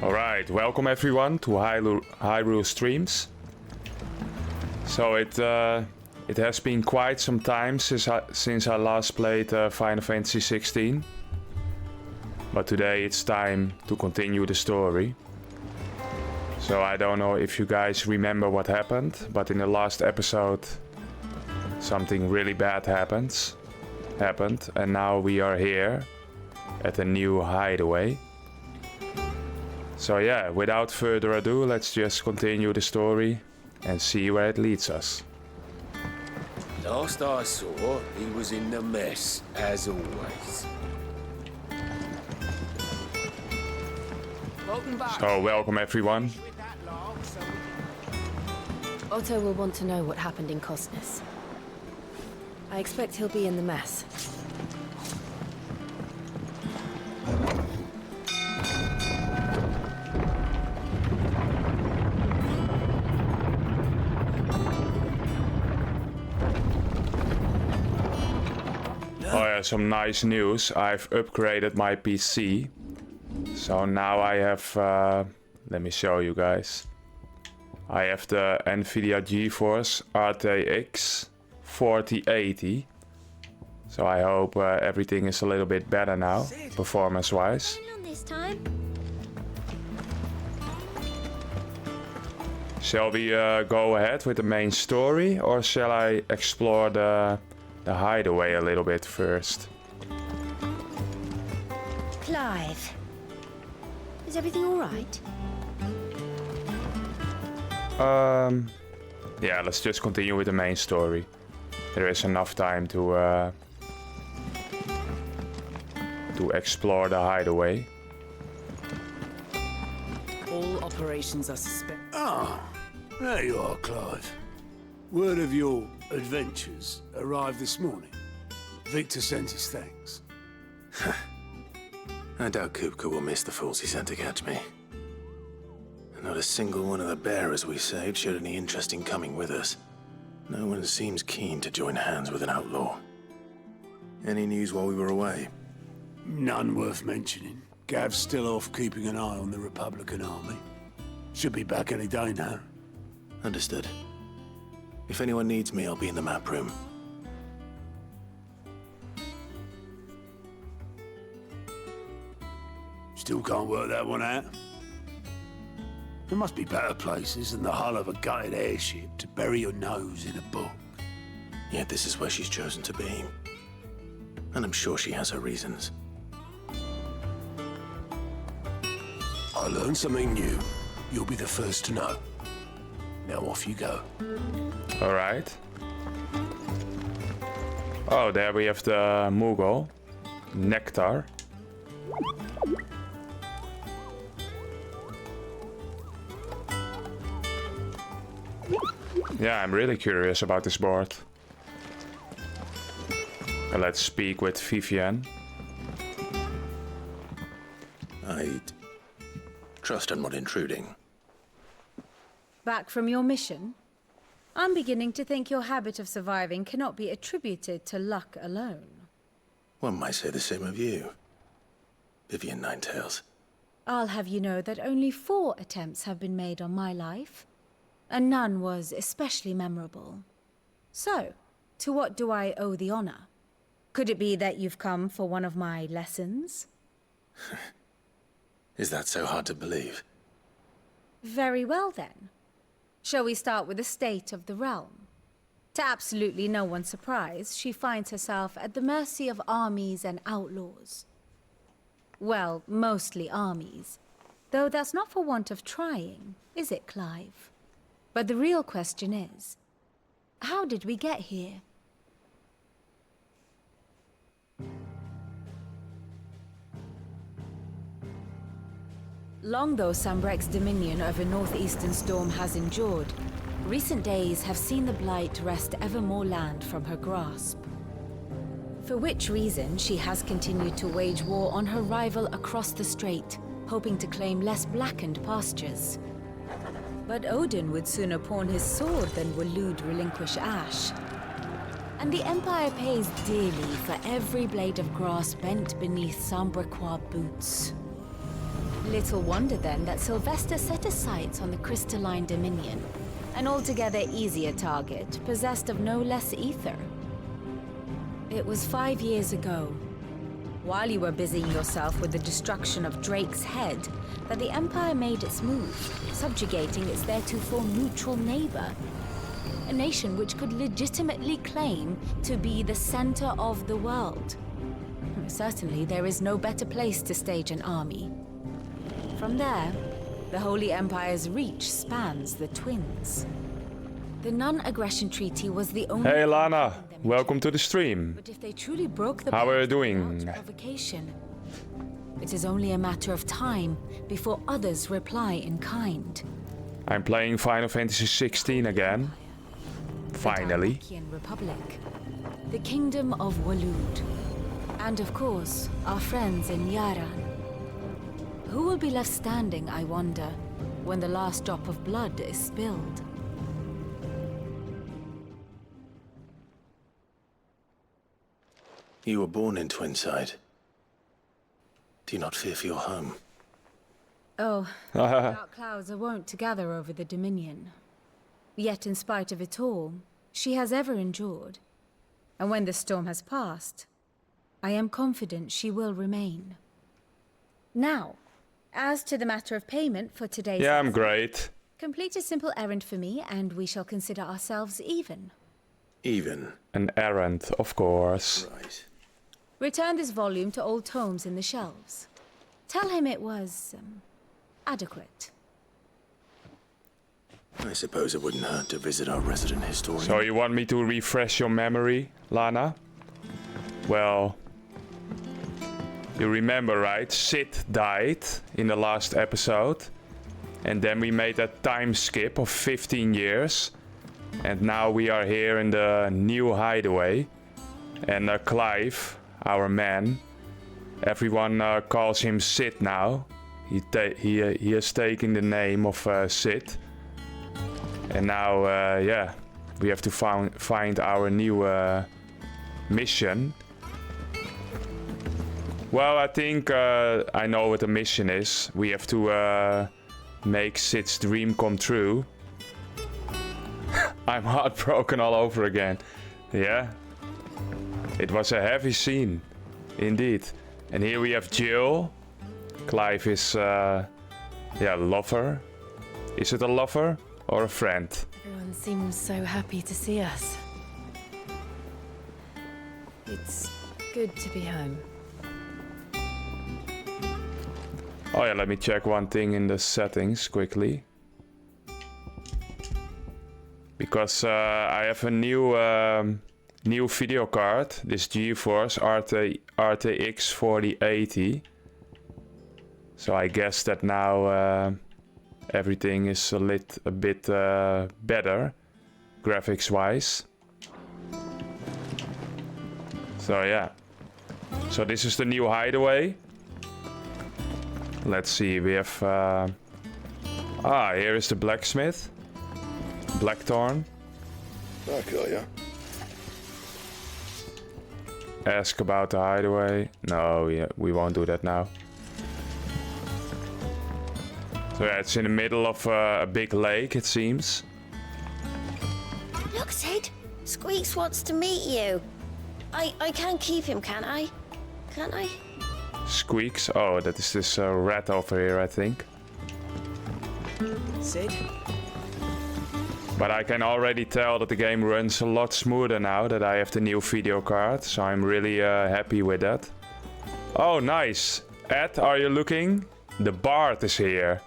Alright, welcome everyone to Hyrule Streams. So it has been quite some time since I last played Final Fantasy XVI. But today it's time to continue the story. So I don't know if you guys remember what happened, but in the last episode something really bad happened, and now we are here at a new hideaway. So yeah, without further ado, let's just continue the story and see where it leads us. Last I saw, he was in the mess, as always. Welcome back. So welcome everyone. Otto will want to know what happened in Cosnus. I expect he'll be in the mess. Oh yeah, some nice news. I've upgraded my PC. So now I have, let me show you guys. I have the NVIDIA GeForce RTX 4080. So I hope everything is a little bit better now, performance-wise. Shall we go ahead with the main story, or shall I explore the hideaway a little bit first? Clive, is everything all right? Yeah, let's just continue with the main story. There is enough time to explore the hideaway. All operations are suspended. Ah, there you are, Clive. Word of your adventures arrived this morning. Victor sent his thanks. I doubt Kupka will miss the fools he sent to catch me. Not a single one of the bearers we saved showed any interest in coming with us. No one seems keen to join hands with an outlaw. Any news while we were away? None worth mentioning. Gav's still off keeping an eye on the Republican army. Should be back any day now. Understood. If anyone needs me, I'll be in the map room. Still can't work that one out. There must be better places than the hull of a gutted airship to bury your nose in a book. Yet this is where she's chosen to be. And I'm sure she has her reasons. I learned something new. You'll be the first to know. Now off you go. Alright. Oh, there we have the Moogle. Nectar. Yeah, I'm really curious about this board. Let's speak with Vivian. I'd trust I'm not intruding. Back from your mission? I'm beginning to think your habit of surviving cannot be attributed to luck alone. One might say the same of you, Vivian Ninetails. I'll have you know that only 4 attempts have been made on my life, and none was especially memorable. So, to what do I owe the honor? Could it be that you've come for one of my lessons? Is that so hard to believe? Very well then. Shall we start with the state of the realm? To absolutely no one's surprise, she finds herself at the mercy of armies and outlaws. Well, mostly armies. Though that's not for want of trying, is it, Clive? But the real question is, how did we get here? Long though Sambrek's dominion over northeastern Storm has endured, recent days have seen the Blight wrest ever more land from her grasp. For which reason she has continued to wage war on her rival across the strait, hoping to claim less blackened pastures. But Odin would sooner pawn his sword than Waloed relinquish Ash. And the Empire pays dearly for every blade of grass bent beneath Sambrequois boots. Little wonder then that Sylvester set his sights on the crystalline Dominion, an altogether easier target, possessed of no less ether. It was 5 years ago, while you were busying yourself with the destruction of Drake's head, that the Empire made its move, subjugating its theretofore neutral neighbor. A nation which could legitimately claim to be the center of the world. Certainly, there is no better place to stage an army. From there, the Holy Empire's reach spans the Twins. The non-aggression treaty was the only... Hey Lana, welcome to the stream. But if they truly broke the How are you pact doing? without provocation, it is only a matter of time before others reply in kind. I'm playing Final Fantasy 16 again. Finally. The Daimakian Republic, the Kingdom of Waloed, and of course, our friends in Yaran. Who will be left standing, I wonder, when the last drop of blood is spilled? You were born in Twinside. Do you not fear for your home? Oh, dark clouds are wont to gather over the Dominion. Yet in spite of it all, she has ever endured. And when the storm has passed, I am confident she will remain. Now, as to the matter of payment for today's... Yeah, I'm great. Complete a simple errand for me, and we shall consider ourselves even. Even? An errand, of course. Right. Return this volume to old tomes in the shelves. Tell him it was... adequate. I suppose it wouldn't hurt to visit our resident historian. So you want me to refresh your memory, Lana? Well... You remember, right? Sid died in the last episode. And then we made a time skip of 15 years. And now we are here in the new hideaway. And Clive, our man, everyone calls him Sid now. He has taken the name of Sid. And now, yeah, we have to find our new mission. Well, I think I know what the mission is. We have to make Sid's dream come true. I'm heartbroken all over again. Yeah. It was a heavy scene. Indeed. And here we have Jill. Clive is, yeah, lover. Is it a lover or a friend? Everyone seems so happy to see us. It's good to be home. Oh yeah, let me check one thing in the settings quickly. Because I have a new video card, this GeForce RTX 4080. So I guess that now everything is a bit better, graphics wise. So yeah. So this is the new hideaway. Let's see, we have... here is the blacksmith. Blackthorn. I'll kill you. Ask about the hideaway. No, we won't do that now. So yeah, it's in the middle of a big lake, it seems. Look, Sid. Squeaks wants to meet you. I can keep him, can't I? Can't I? Squeaks. Oh, that is this rat over here, I think. Sid? But I can already tell that the game runs a lot smoother now that I have the new video card. So I'm really happy with that. Oh, nice. Ed, are you looking? The Bard is here.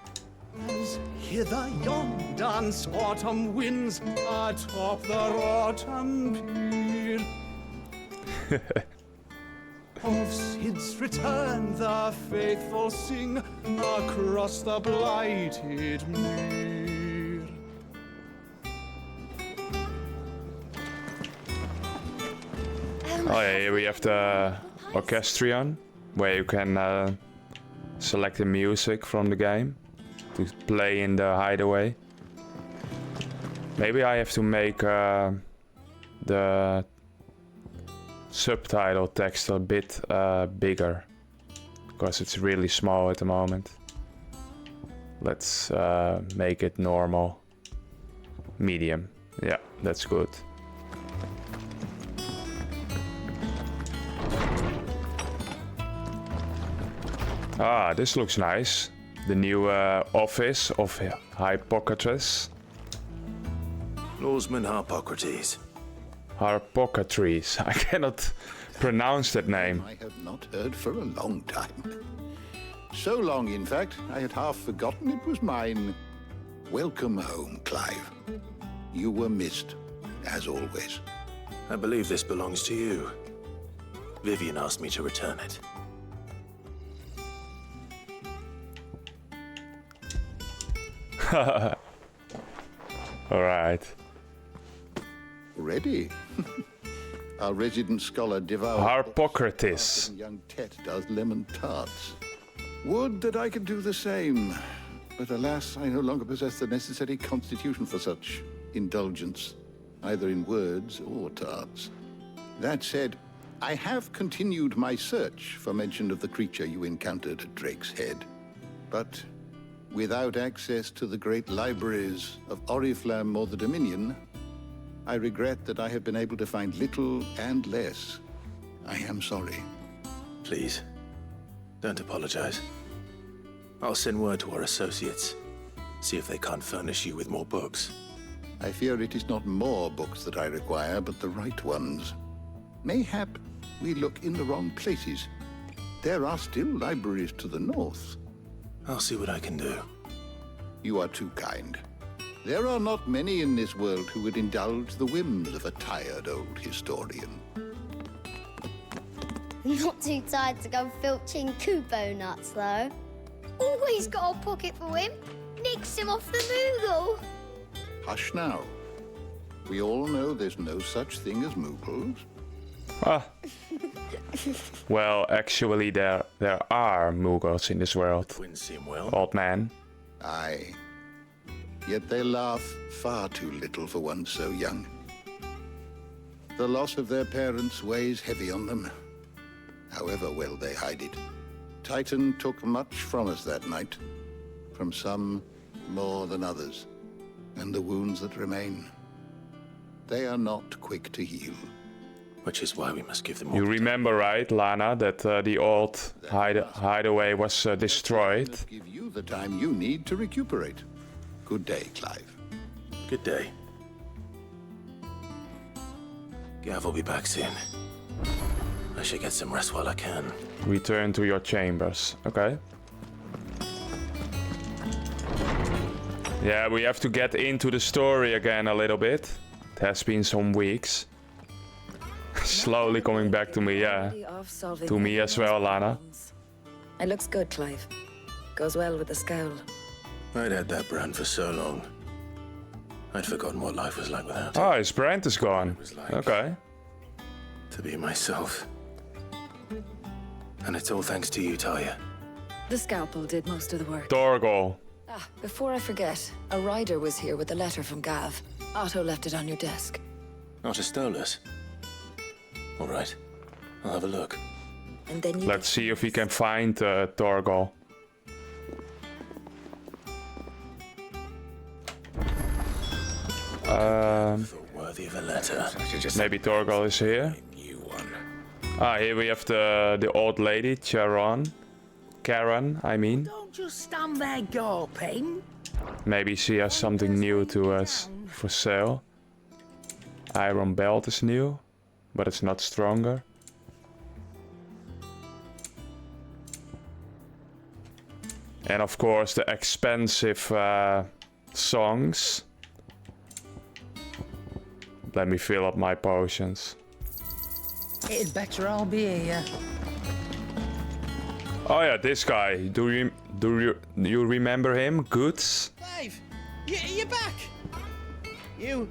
As hither yon dance autumn winds atop the rotten pier. Of Sid's return the faithful sing across the blighted mere. Oh yeah, here we have the orchestrion, where you can select the music from the game to play in the hideaway. Maybe I have to make the subtitle text a bit bigger, because it's really small at the moment. Let's make it normal. Medium. Yeah, that's good. Ah, this looks nice. The new office of Hippocrates. Lawsman Harpocrates. Harpocrates. I cannot pronounce that name. I have not heard for a long time. So long, in fact, I had half forgotten it was mine. Welcome home, Clive. You were missed, as always. I believe this belongs to you. Vivian asked me to return it. Alright. Ready? Our resident scholar devours... Harpocrates. And young Tet does lemon tarts. Would that I could do the same. But alas, I no longer possess the necessary constitution for such indulgence, either in words or tarts. That said, I have continued my search for mention of the creature you encountered at Drake's Head. But without access to the great libraries of Oriflamme or the Dominion, I regret that I have been able to find little and less. I am sorry. Please, don't apologize. I'll send word to our associates. See if they can't furnish you with more books. I fear it is not more books that I require, but the right ones. Mayhap we look in the wrong places. There are still libraries to the north. I'll see what I can do. You are too kind. There are not many in this world who would indulge the whims of a tired old historian. Not too tired to go filching Kupo nuts, though. Always got a pocket for him. Nicks him off the Moogle. Hush now. We all know there's no such thing as Moogles. Ah. Well, actually, there are Moogles in this world. Wouldn't seem well. Old man. Aye. Yet they laugh far too little for one so young. The loss of their parents weighs heavy on them, however well they hide it. Titan took much from us that night, from some more than others, and the wounds that remain, they are not quick to heal. Which is why we must give them You remember, right, Lana, that the old hideaway was destroyed? Give you the time you need to recuperate. Good day, Clive. Good day. Gav will be back soon. I should get some rest while I can. Return to your chambers. Okay. Yeah, we have to get into the story again a little bit. It has been some weeks. Slowly coming back to me, yeah. To me as well, Lana. It looks good, Clive. Goes well with the scowl. I'd had that brand for so long. I'd forgotten what life was like without it. Oh, his brand is gone. Okay. To be myself. And it's all thanks to you, Talia. The scalpel did most of the work. Torgal. Ah, before I forget, a rider was here with a letter from Gav. Otto left it on your desk. Not a Stolas. All right. I'll have a look. And then you Let's see if we can find Torgal. Worthy of a letter. Maybe Torgal is here. Ah, here we have the old lady, Karen, I mean. Don't just stand there gawping. Maybe she has something new to us for sale. Iron belt is new, but it's not stronger. And of course the expensive songs. Let me fill up my potions. It'd better all be here. Oh yeah, this guy. Do you remember him? Goods? Clive, you're back. You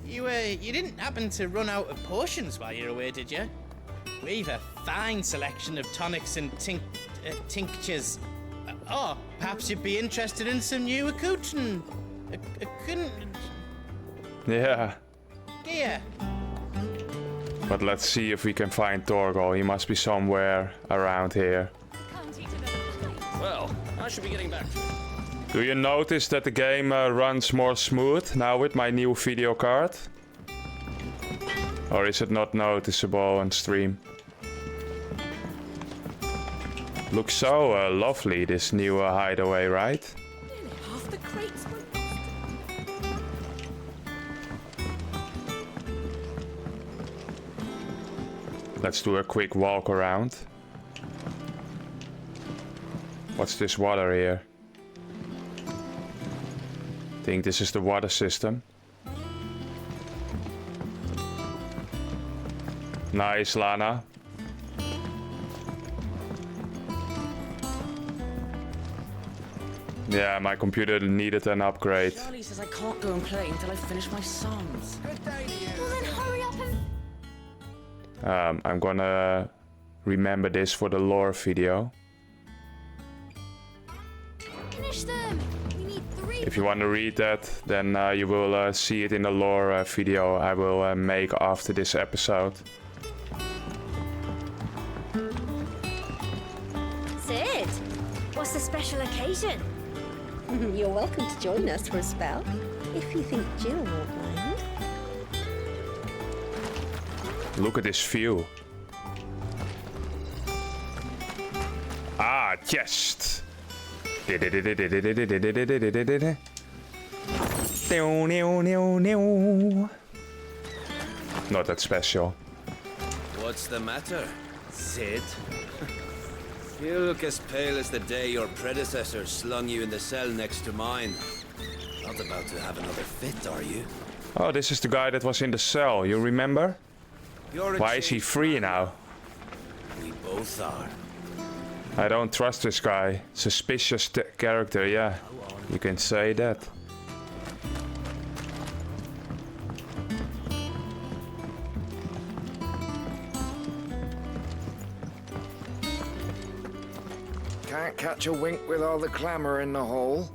didn't happen to run out of potions while you're away, did you? We've a fine selection of tonics and tinctures. Oh, perhaps you'd be interested in some new accoutrement. Yeah. Gear. But let's see if we can find Torgal. He must be somewhere around here. Well, I should be getting back to it. Do you notice that the game runs more smooth now with my new video card? Or is it not noticeable on stream? Looks so lovely, this new hideaway, right? Nearly half the crates were Let's do a quick walk around. What's this water here? Think this is the water system. Nice, Lana. Yeah, my computer needed an upgrade. Charlie says I can't go and play until I finish my songs. Well, then hurry up and... I'm gonna remember this for the lore video. Finish them. We need 3. If you want to read that, then you will see it in the lore video I will make after this episode. Sid, what's the special occasion? You're welcome to join us for a spell, if you think Jill won't mind. Look at this view. Ah, chest. Not that special. What's the matter, Sid? You look as pale as the day your predecessor slung you in the cell next to mine. Not about to have another fit, are you? Oh, this is the guy that was in the cell, you remember? You're a Why is he changed free man. now? We both are. I don't trust this guy. Suspicious character, yeah. You can say that. Can't catch a wink with all the clamour in the hall.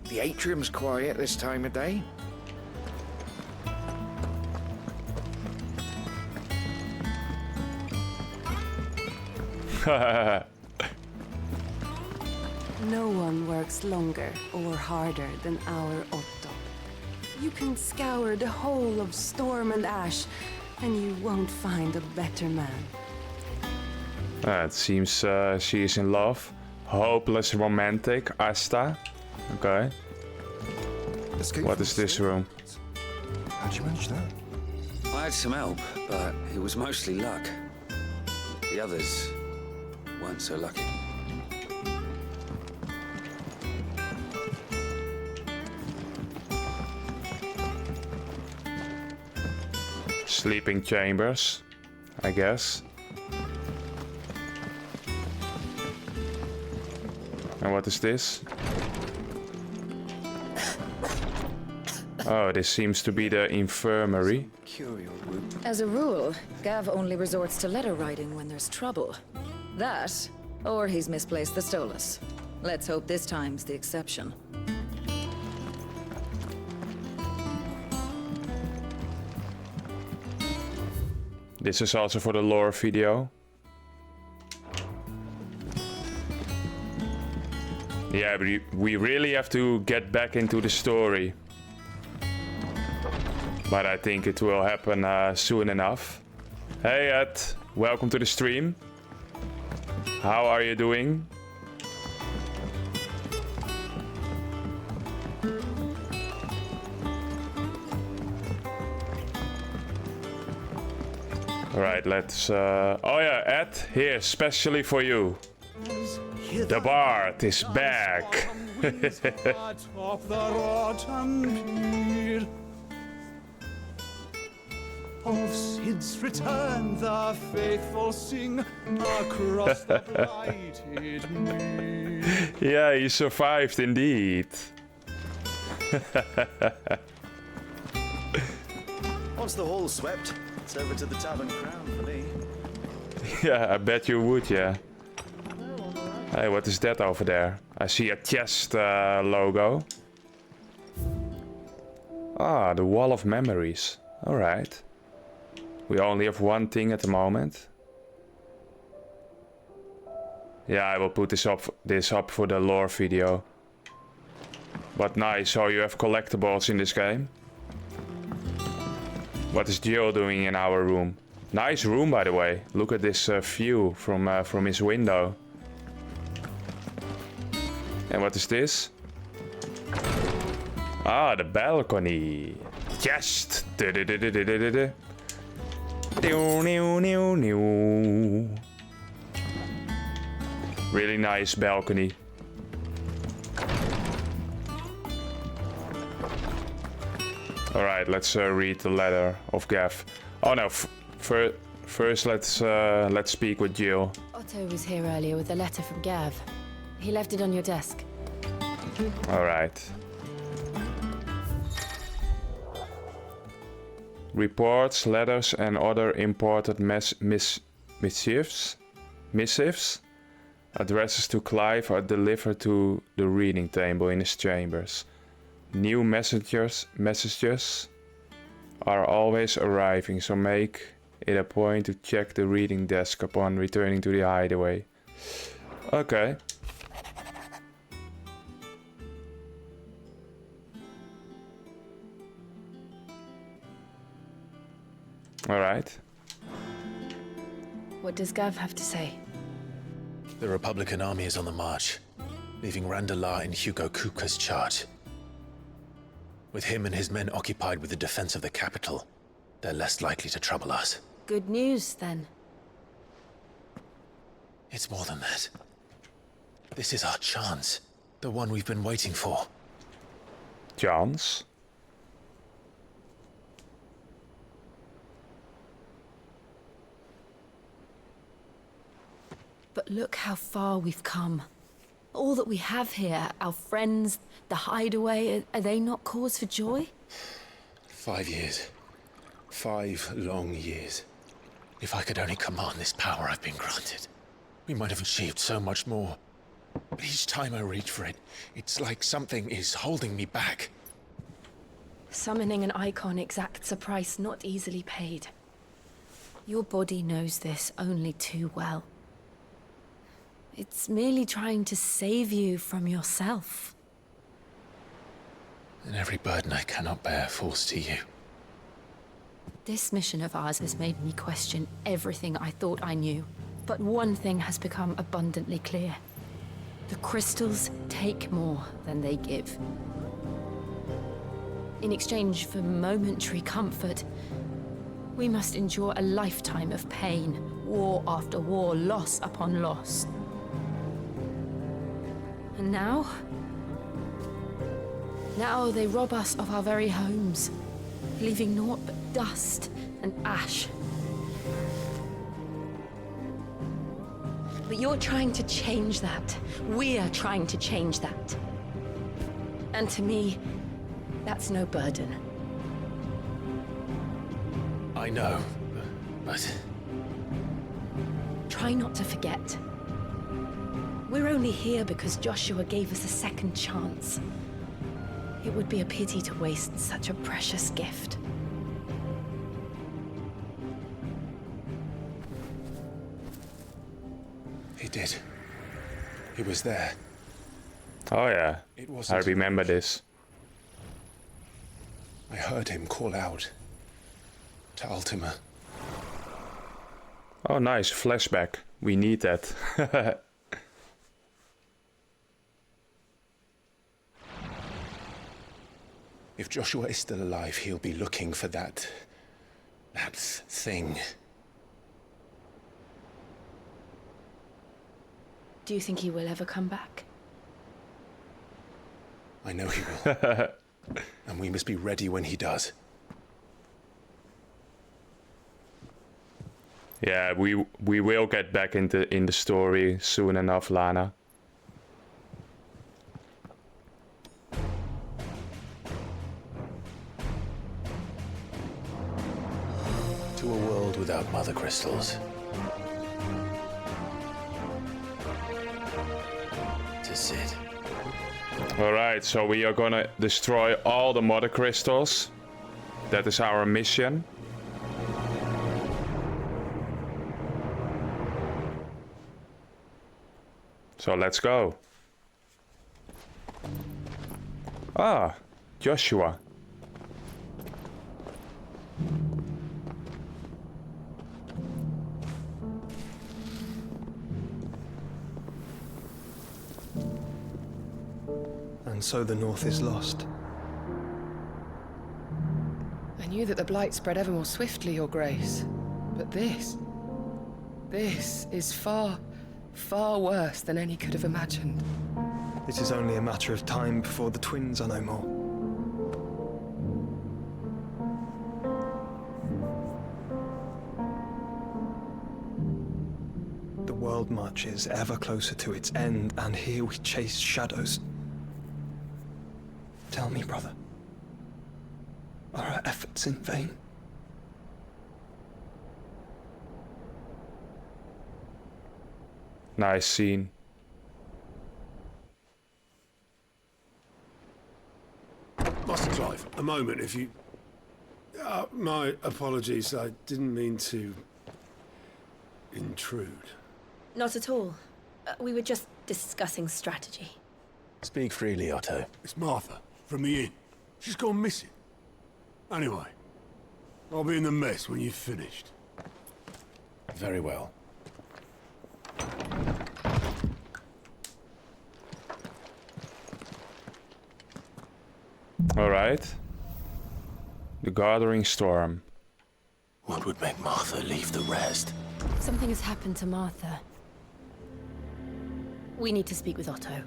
The atrium's quiet this time of day. No one works longer or harder than our Otto. You can scour the whole of Storm and Ash, and you won't find a better man. It seems she is in love. Hopeless romantic, Asta. Okay. What is this room? How'd you manage that? I had some help, but it was mostly luck. The others weren't so lucky. Sleeping chambers, I guess. And what is this? Oh, this seems to be the infirmary. As a rule, Gav only resorts to letter writing when there's trouble. That, or he's misplaced the Stolas. Let's hope this time's the exception. This is also for the lore video. Yeah, we really have to get back into the story. But I think it will happen soon enough. Hey Ed, welcome to the stream. How are you doing? Alright, let's... Oh yeah, Ed, here, especially for you. The Bard is back. Atop the rotten pier of Sid's return, the faithful sing across the blighted mere. Yeah, he survived indeed. Once the hall's swept, it's over to the Tavern Crown for me. Yeah, I bet you would, yeah. Hey, what is that over there? I see a chest logo. Ah, the Wall of Memories. Alright. We only have one thing at the moment. Yeah, I will put this up for the lore video. But nice, so you have collectibles in this game. What is Jill doing in our room? Nice room, by the way. Look at this view from his window. And what is this? Ah, the balcony. Yes! Really nice balcony. Alright, let's read the letter of Gav. Oh no, first let's speak with Jill. Otto was here earlier with a letter from Gav. He left it on your desk. Alright. Reports, letters and other imported missives addresses to Clive are delivered to the reading table in his chambers. New messages are always arriving, so make it a point to check the reading desk upon returning to the hideaway. Okay. Alright. What does Gav have to say? The Republican army is on the march, leaving Randalar in Hugo Kuka's charge. With him and his men occupied with the defense of the capital, they're less likely to trouble us. Good news, then. It's more than that. This is our chance. The one we've been waiting for. Chance? But look how far we've come. All that we have here, our friends, the hideaway, are they not cause for joy? 5 years. 5 long years. If I could only command this power I've been granted, we might have achieved so much more. But each time I reach for it, it's like something is holding me back. Summoning an icon exacts a price not easily paid. Your body knows this only too well. It's merely trying to save you from yourself. And every burden I cannot bear falls to you. This mission of ours has made me question everything I thought I knew. But one thing has become abundantly clear. The crystals take more than they give. In exchange for momentary comfort, we must endure a lifetime of pain, war after war, loss upon loss. And now they rob us of our very homes, leaving naught but dust and ash. But you're trying to change that. We're trying to change that. And to me, that's no burden. I know, but... Try not to forget. We're only here because Joshua gave us a second chance. It would be a pity to waste such a precious gift. He did. He was there. Oh yeah, It wasn't I remember this. I heard him call out to Ultima. Oh nice, flashback. We need that. If Joshua is still alive, he'll be looking for that thing. Do you think he will ever come back? I know he will. And we must be ready when he does. Yeah, we will get back in the story soon enough, Lana. To a world without mother crystals. To Sid. Alright, so we are gonna destroy all the mother crystals. That is our mission. So let's go. Ah, Joshua. And so the North is lost. I knew that the Blight spread ever more swiftly, Your Grace. But this is far, far worse than any could have imagined. It is only a matter of time before the twins are no more. The world marches ever closer to its end, and here we chase shadows. Tell me, brother, are our efforts in vain? Nice scene. Master Clive, a moment, if you... my apologies, I didn't mean to... intrude. Not at all. We were just discussing strategy. Speak freely, Otto. It's Martha, from the inn. She's gone missing. Anyway, I'll be in the mess when you've finished. Very well. Alright. The gathering storm. What would make Martha leave the rest? Something has happened to Martha. We need to speak with Otto.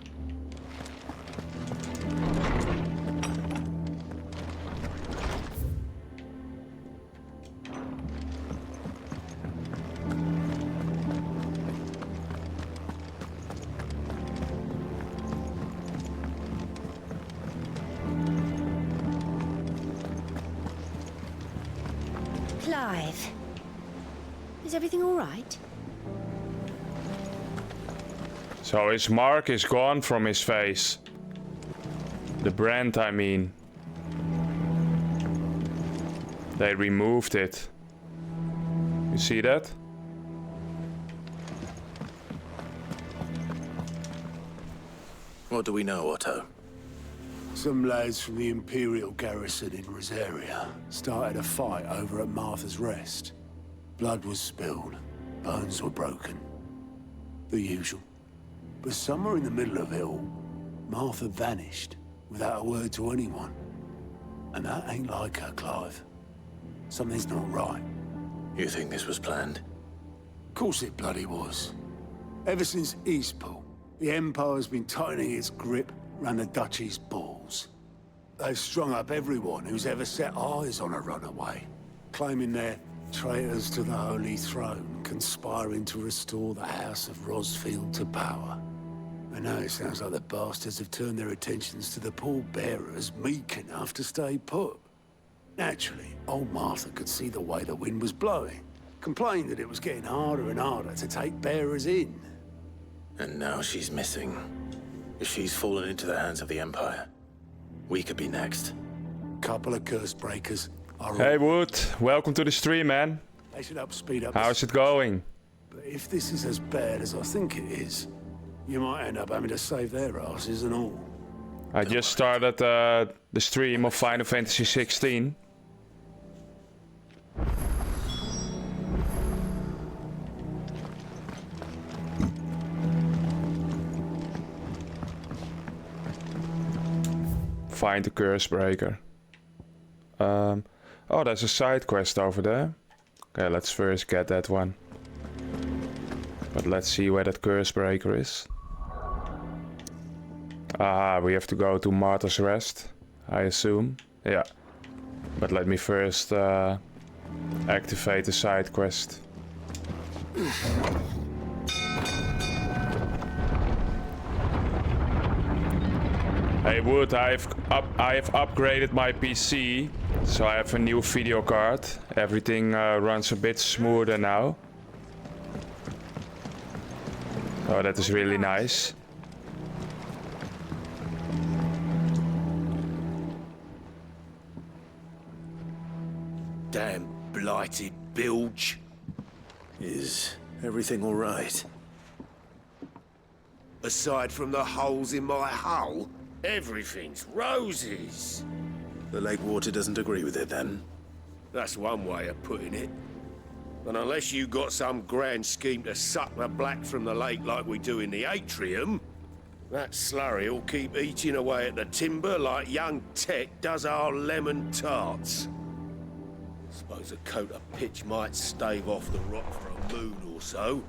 Clive, is everything all right? So his mark is gone from his face. The brand, I mean. They removed it. You see that? What do we know, Otto? Some lads from the Imperial garrison in Rosaria started a fight over at Martha's Rest. Blood was spilled, bones were broken. The usual. But somewhere in the middle of it all, Martha vanished without a word to anyone. And that ain't like her, Clive. Something's not right. You think this was planned? Of course it bloody was. Ever since Eastpool, the Empire's been tightening its grip round the Duchy's balls. They've strung up everyone who's ever set eyes on a runaway, claiming they're traitors to the Holy Throne, conspiring to restore the House of Rosfield to power. And now it sounds like the bastards have turned their attentions to the pallbearers meek enough to stay put. Naturally, old Martha could see the way the wind was blowing, complained that it was getting harder and harder to take bearers in. And now she's missing. If she's fallen into the hands of the Empire, we could be next. Couple of curse breakers are... Hey Wood, welcome to the stream, man. They should help speed up... How's it going? But if this is as bad as I think it is, you might end up having to save their asses and all. I just started the stream of Final Fantasy 16. Find the curse breaker. Oh, there's a side quest over there. Okay, let's first get that one. But let's see where that curse breaker is. Ah, we have to go to Martha's Rest, I assume. Yeah. But let me first activate the side quest. Hey Wood, I've upgraded my PC, so I have a new video card. Everything runs a bit smoother now. Oh, that is really nice. Damn blighted bilge. Is everything all right? Aside from the holes in my hull? Everything's roses. The lake water doesn't agree with it, then? That's one way of putting it. And unless you got some grand scheme to suck the black from the lake like we do in the atrium, that slurry will keep eating away at the timber like young Tech does our lemon tarts. Suppose a coat of pitch might stave off the rot for a moon or so,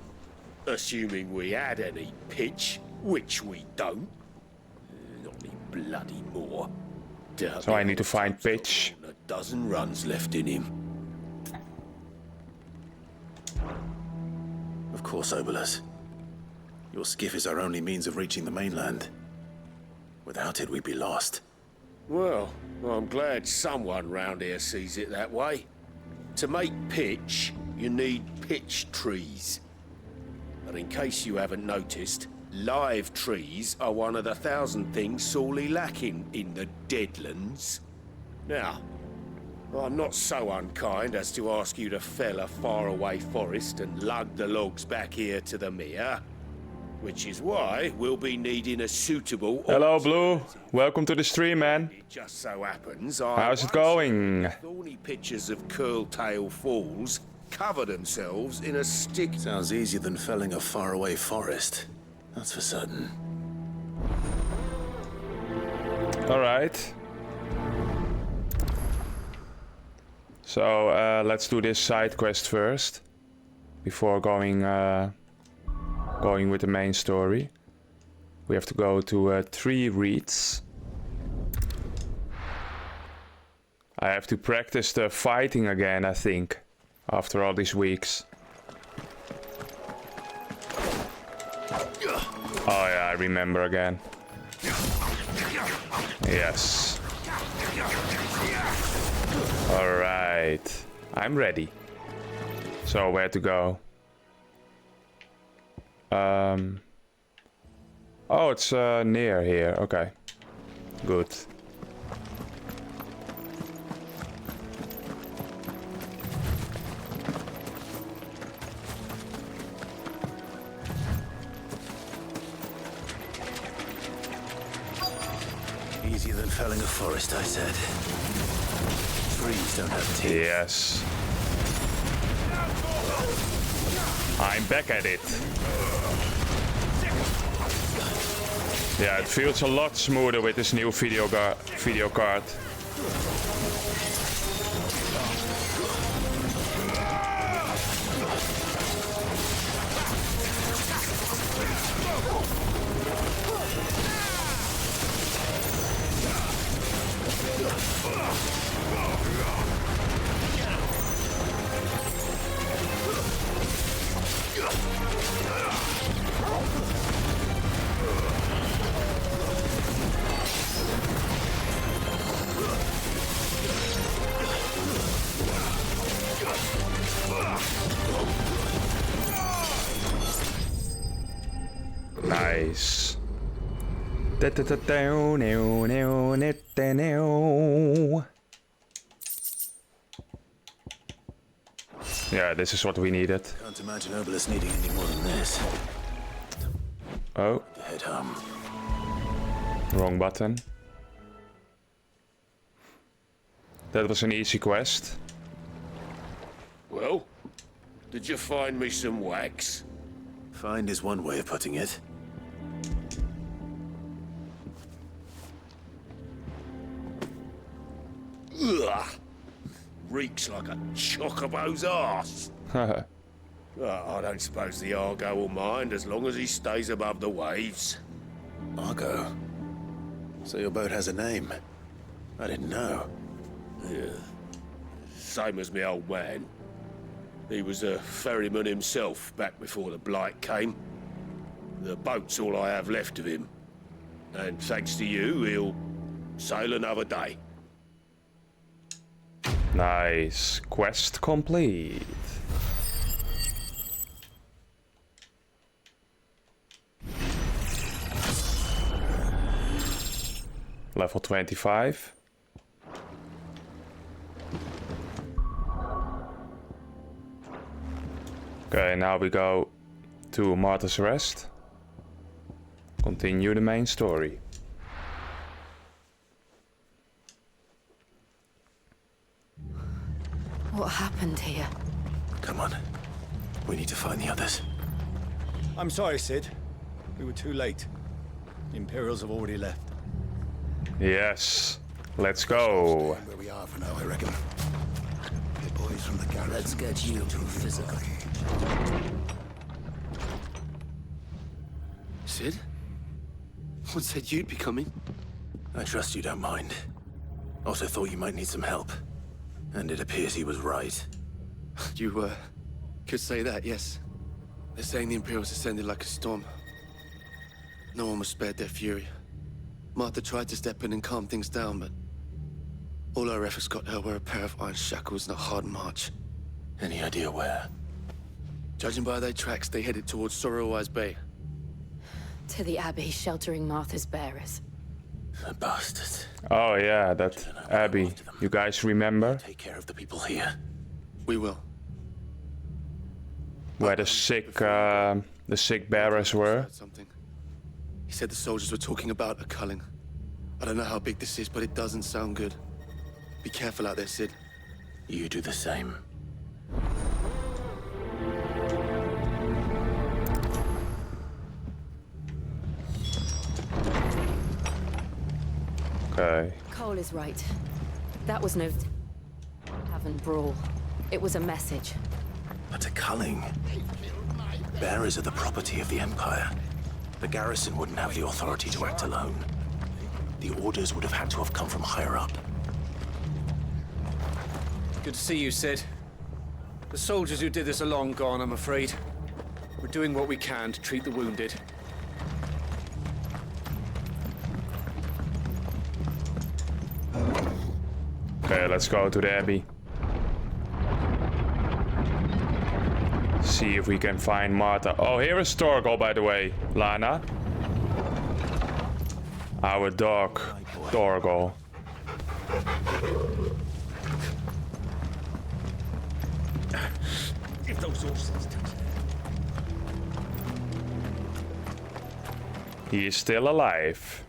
assuming we had any pitch, which we don't. Not any bloody more. So I need to find pitch. A dozen runs left in him. Of course, Obolus. Your skiff is our only means of reaching the mainland. Without it, we'd be lost. Well, I'm glad someone round here sees it that way. To make pitch, you need pitch trees. But in case you haven't noticed, live trees are one of the 1,000 things sorely lacking in the Deadlands. Now, I'm not so unkind as to ask you to fell a faraway forest and lug the logs back here to the mere, which is why we'll be needing a suitable... Hello, Blue. Welcome to the stream, man. It just so happens How's it going? Thorny pitches of Curltail Falls cover themselves in a stick... Sounds easier than felling a faraway forest. That's for certain. Alright. So, let's do this side quest first. Before going with the main story. We have to go to 3 reeds. I have to practice the fighting again, I think. After all these weeks. Oh yeah, I remember again. Yes. Alright. I'm ready. So where to go? Oh, it's near here. Okay. Good. Easier than felling a forest, I said. Trees don't have teeth. Yes. I'm back at it. Yeah, it feels a lot smoother with this new video card. Nice. Yeah, this is what we needed. Can't imagine Obolus needing any more than this. Oh. Head home. Wrong button. That was an easy quest. Well, did you find me some wax? Find is one way of putting it. Ugh! Reeks like a chocobo's arse. I don't suppose the Argo will mind as long as he stays above the waves. Argo? So your boat has a name? I didn't know. Yeah. Same as me old man. He was a ferryman himself back before the Blight came. The boat's all I have left of him. And thanks to you, he'll sail another day. Nice. Quest complete. Level 25. Okay, now we go to Martha's Rest. Continue the main story. What happened here? Come on. We need to find the others. I'm sorry, Sid. We were too late. The Imperials have already left. Yes. Let's go. Where we are for now, I reckon. The boys from the garrison. Let's get you to physical. Sid? What said you'd be coming? I trust you don't mind. Also thought you might need some help. And it appears he was right. You, could say that, yes. They're saying the Imperials ascended like a storm. No one was spared their fury. Martha tried to step in and calm things down, but all our efforts got her were a pair of iron shackles and a hard march. Any idea where? Judging by their tracks, they headed towards Sorrowwise Bay. To the Abbey sheltering Martha's bearers. The bastards. Oh yeah, that Abbey. You guys remember? Take care of the people here. We will. Where the sick bearers were. Something. He said the soldiers were talking about a culling. I don't know how big this is, but it doesn't sound good. Be careful out there, Sid. You do the same. Okay. Cole is right. That was no Haven brawl. It was a message. But a culling. Bearers are the property of the Empire. The garrison wouldn't have the authority to act alone. The orders would have had to have come from higher up. Good to see you, Sid. The soldiers who did this are long gone, I'm afraid. We're doing what we can to treat the wounded. Okay, let's go to the Abbey. See if we can find Martha. Oh, here is Torgal, by the way, Lana. Our dog, Torgal. If those horses touch He is still alive.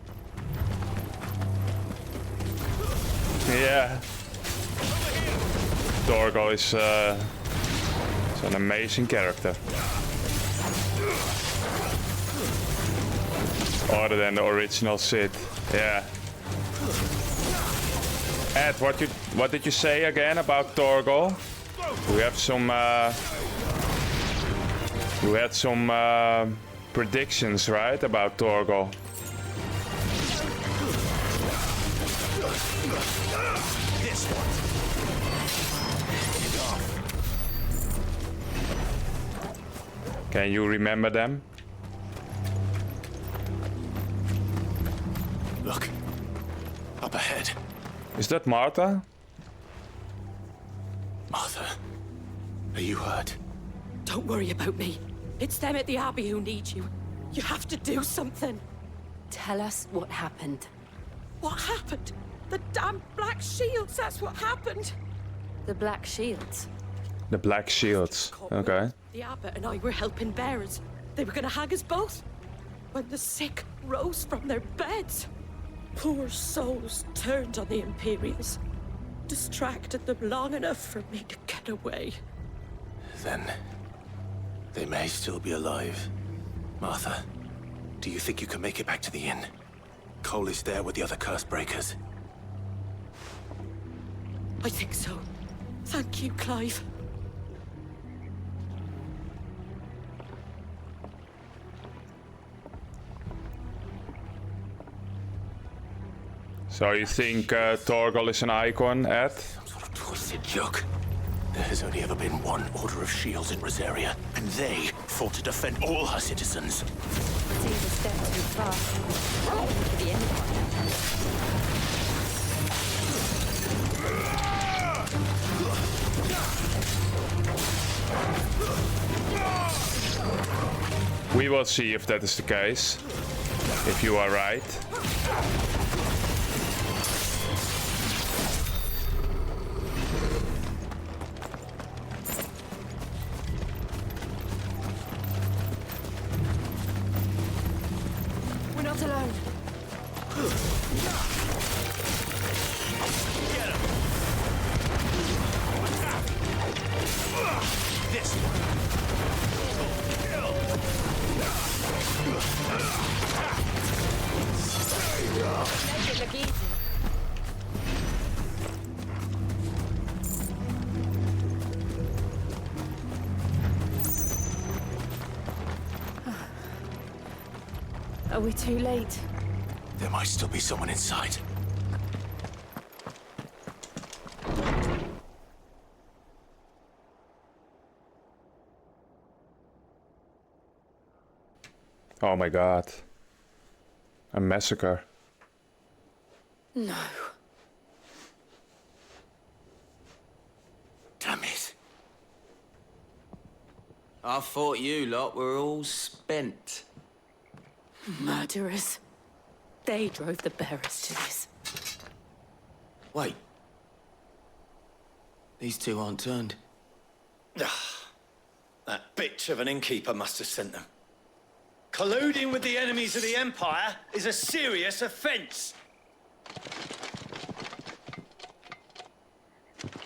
Yeah. Torgal is an amazing character. Other than the original Sid. Yeah. Ed, what did you say again about Torgal? We have some you had some predictions, right, about Torgal? this one. Can you remember them? Look. Up ahead. Is that Martha? Martha. Are you hurt? Don't worry about me. It's them at the Abbey who need you. You have to do something. Tell us what happened. What happened? The damn Black Shields, that's what happened. The Black Shields? The Black Shields. Okay. The Abbot and I were helping bearers. They were gonna hang us both. When the sick rose from their beds. Poor souls turned on the Imperials. Distracted them long enough for me to get away. Then they may still be alive. Martha, do you think you can make it back to the inn? Cole is there with the other curse breakers. I think so. Thank you, Clive. So you think Torgal is an icon, Ed? Some sort of twisted joke. There has only ever been one Order of Shields in Rosaria, and they fought to defend all her citizens. Seems a step too far. To the We will see if that is the case. If you are right. We're not alone. Get him! Are we too late? There might still be someone inside. Oh my god. A massacre. No. Damn it. I thought you lot were all spent. Murderers. They drove the bearers to this. Wait. These two aren't turned. That bitch of an innkeeper must have sent them. Colluding with the enemies of the Empire is a serious offense.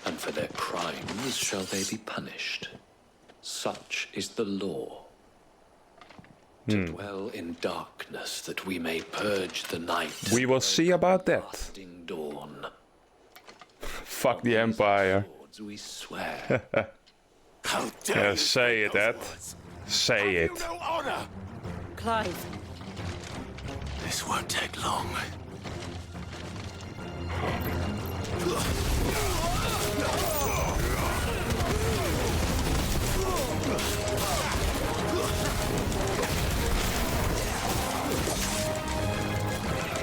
And for their crimes shall they be punished. Such is the law. To dwell in darkness that we may purge the night. We will see about that. Dawn. Fuck the Empire. We swear. How dare Yeah, you say it, Ed. Say it. no honor! Clive. This won't take long.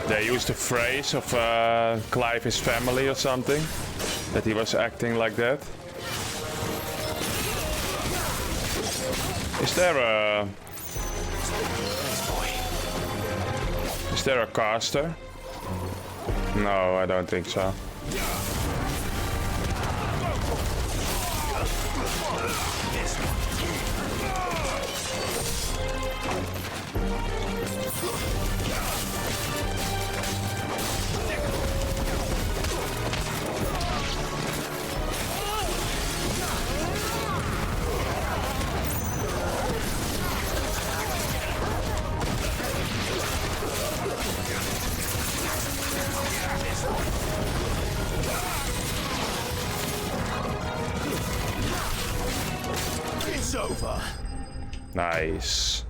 They used a phrase of Clive his family or something, that he was acting like that. Is there a caster? No, I don't think so. It's over. Nice.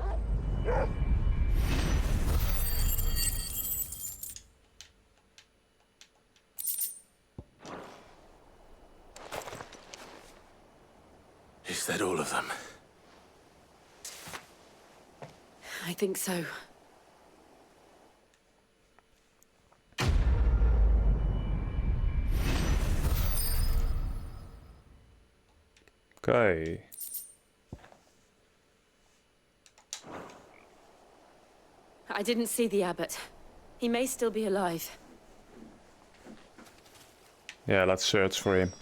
Is that all of them? I think so. Okay. I didn't see the abbot. He may still be alive. Yeah, let's search for him.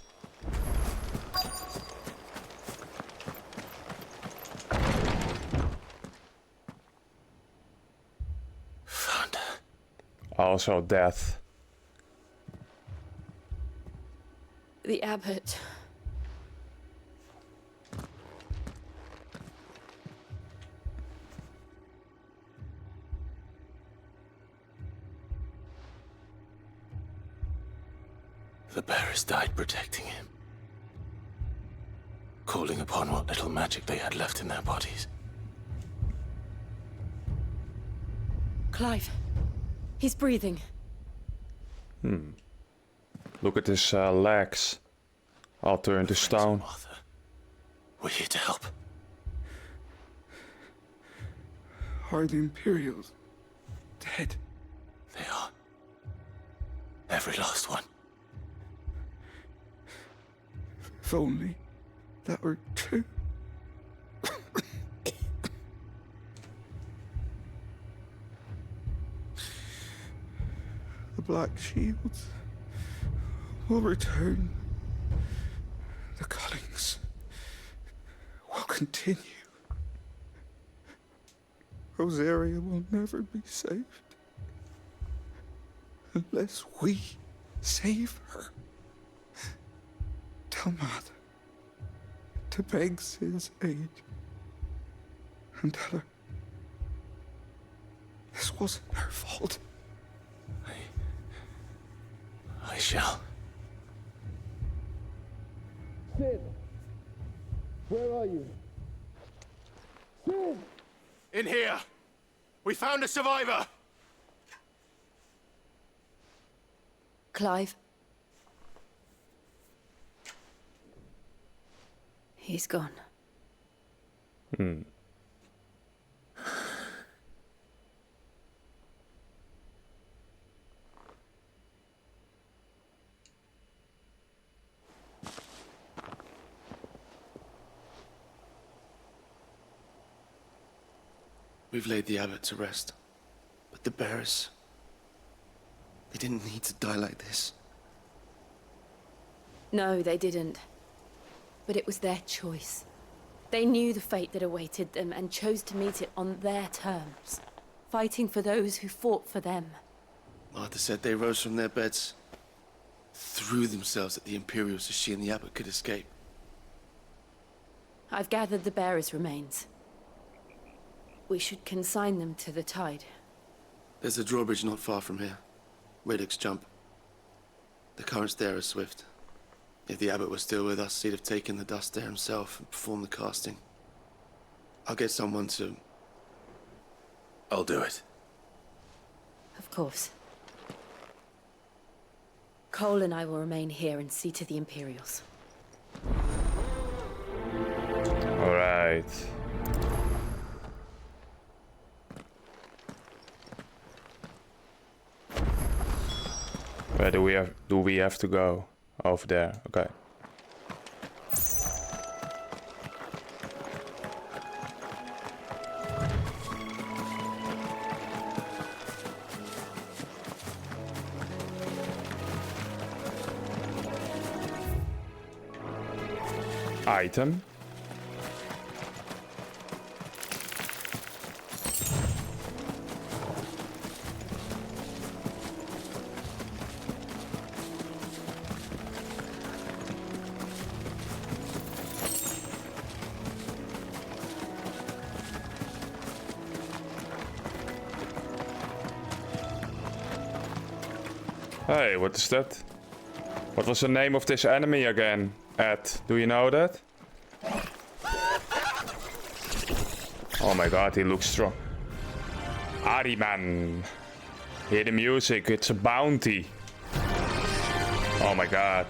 Found her. Also death. The abbot. The bearers died protecting him. Calling upon what little magic they had left in their bodies. Clive. He's breathing. Look at his legs. All turned to stone. We're here to help. Are the Imperials dead? They are. Every last one. If only that were true. The Black Shields will return. The cuttings will continue. Rosaria will never be saved unless we save her. Tell Mother to beg Sid's aid and tell her this wasn't her fault. I shall. Sid, where are you? Sid! In here! We found a survivor! Clive. He's gone. We've laid the abbot to rest. But the bearers... they didn't need to die like this. No, they didn't. But it was their choice. They knew the fate that awaited them and chose to meet it on their terms, fighting for those who fought for them. Martha said they rose from their beds, threw themselves at the Imperials so she and the abbot could escape. I've gathered the bearers' remains. We should consign them to the tide. There's a drawbridge not far from here. Radix Jump. The currents there are swift. If the abbot was still with us, he'd have taken the dust there himself and performed the casting. I'll get someone to... I'll do it. Of course. Cole and I will remain here and see to the Imperials. All right. Where do we have to go? Over there. Okay. Item. Hey, what is that? What was the name of this enemy again, Ed? Do you know that? Oh my god, he looks strong. Ariman. Hear the music, it's a bounty. Oh my god.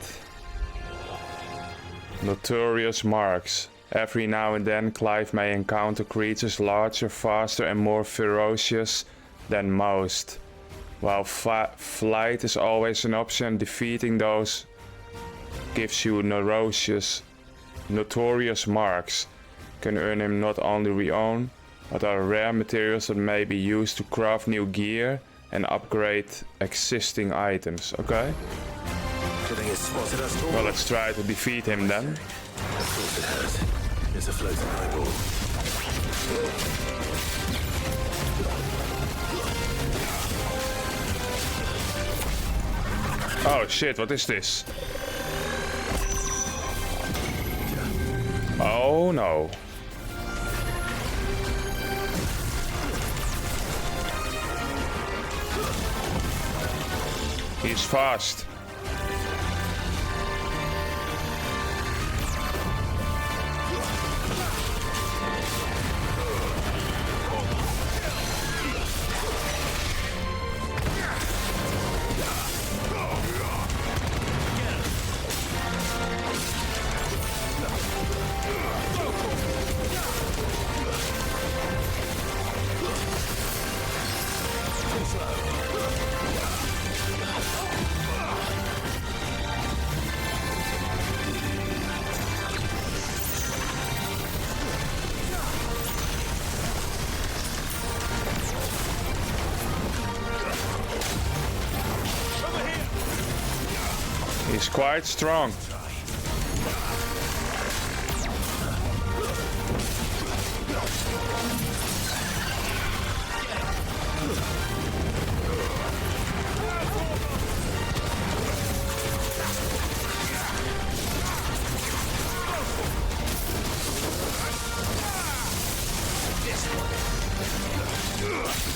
Notorious marks. Every now and then Clive may encounter creatures larger, faster and more ferocious than most. While flight is always an option, defeating those gives you notorious marks. Can earn him not only renown, but are rare materials that may be used to craft new gear and upgrade existing items. Okay. Well, let's try to defeat him then. Of course it has. It's a floating eyeball. Oh shit, what is this? Oh no. He's fast. He's quite strong.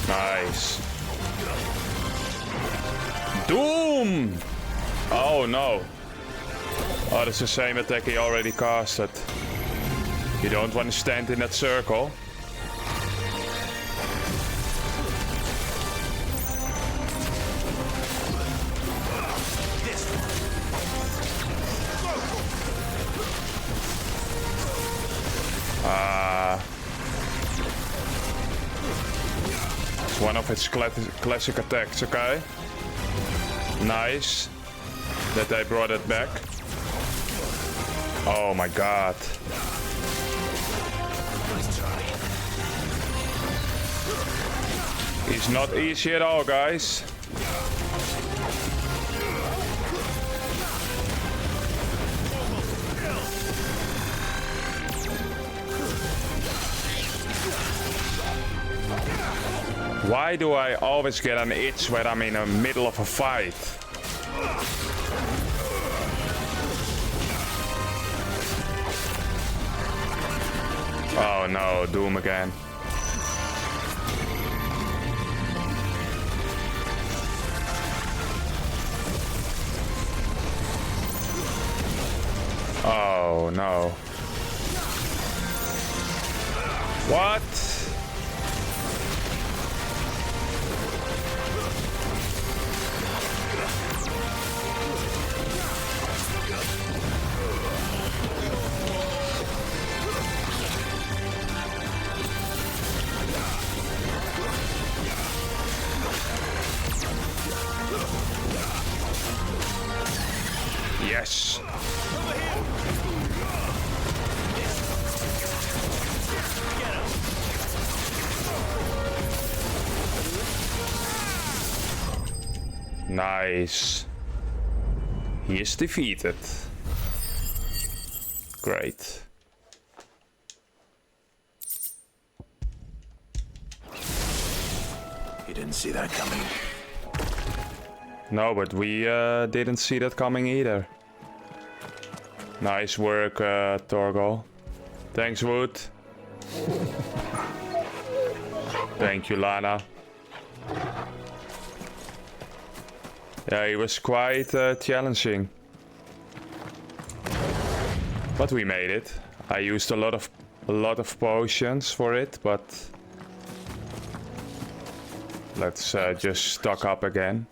Nice. Doom! Oh no. Oh, that's the same attack he already casted. You don't want to stand in that circle. of its classic attacks, okay? Nice. That they brought it back. Oh my god. It's not easy at all, guys. Why do I always get an itch when I'm in the middle of a fight? Oh no, Doom again. Oh no. What? Yes. Nice. He is defeated. Great. You didn't see that coming. No, but we didn't see that coming either. Nice work, Torgal. Thanks, Wood. Thank you, Lana. Yeah, it was quite challenging. But we made it. I used a lot of potions for it, but let's just stock up again.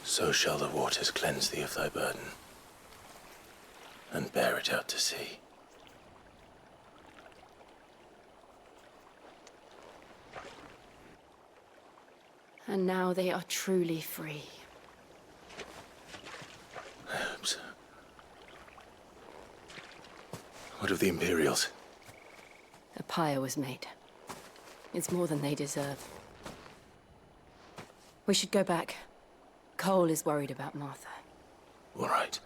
So shall the waters cleanse thee of thy burden, and bear it out to sea. And now they are truly free. I hope so. What of the Imperials? A pyre was made. It's more than they deserve. We should go back. Cole is worried about Martha. All right.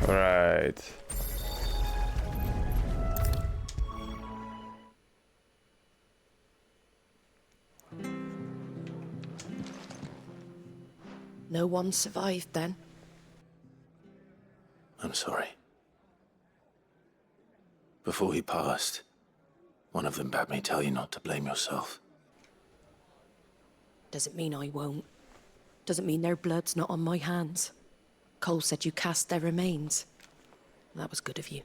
All right. No one survived then? I'm sorry. Before he passed, one of them bade me tell you not to blame yourself. Doesn't mean I won't. Doesn't mean their blood's not on my hands. Cole said you cast their remains. That was good of you.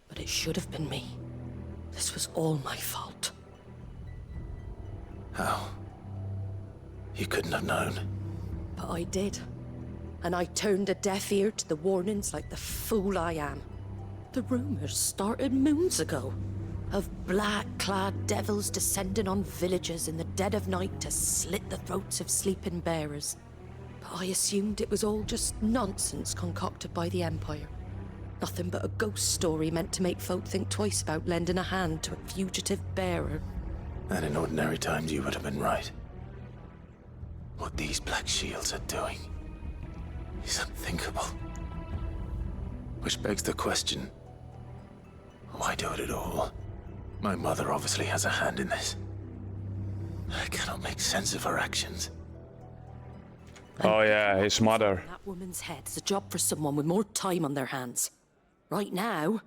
But it should have been me. This was all my fault. How? You couldn't have known. But I did. And I turned a deaf ear to the warnings like the fool I am. The rumors started moons ago. Of black-clad devils descending on villages in the dead of night to slit the throats of sleeping bearers. But I assumed it was all just nonsense concocted by the Empire. Nothing but a ghost story meant to make folk think twice about lending a hand to a fugitive bearer. And in ordinary times you would have been right. What these Black Shields are doing is unthinkable. Which begs the question, why do it at all? My mother obviously has a hand in this. I cannot make sense of her actions. Oh yeah, his mother. That woman's head is a job for someone with more time on their hands. Right now,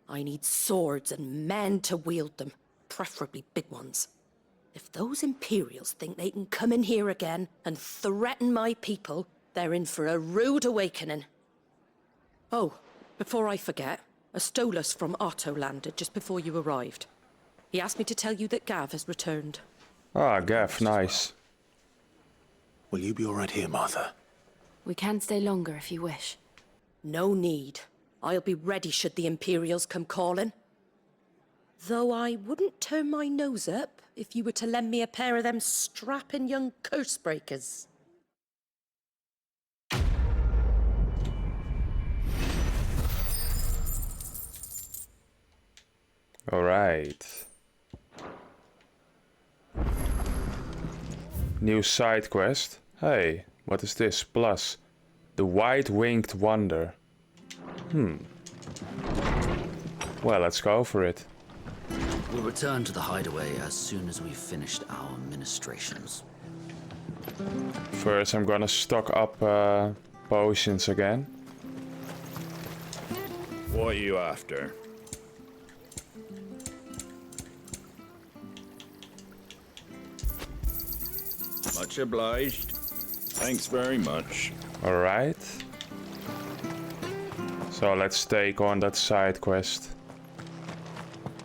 I need swords and men to wield them, preferably big ones. If those Imperials think they can come in here again and threaten my people, they're in for a rude awakening. Oh, before I forget, a Stolas from Otto landed just before you arrived. He asked me to tell you that Gav has returned. Ah, Gav, nice. Will you be all right here, Martha? We can stay longer if you wish. No need. I'll be ready should the Imperials come calling. Though I wouldn't turn my nose up if you were to lend me a pair of them strapping young curse breakers. All right. New side quest. Hey, what is this? Plus, the White-Winged Wonder. Well, let's go for it. We'll return to the hideaway as soon as we've finished our ministrations. First, I'm gonna stock up potions again. What are you after? Much obliged. Thanks very much. Alright. So let's take on that side quest.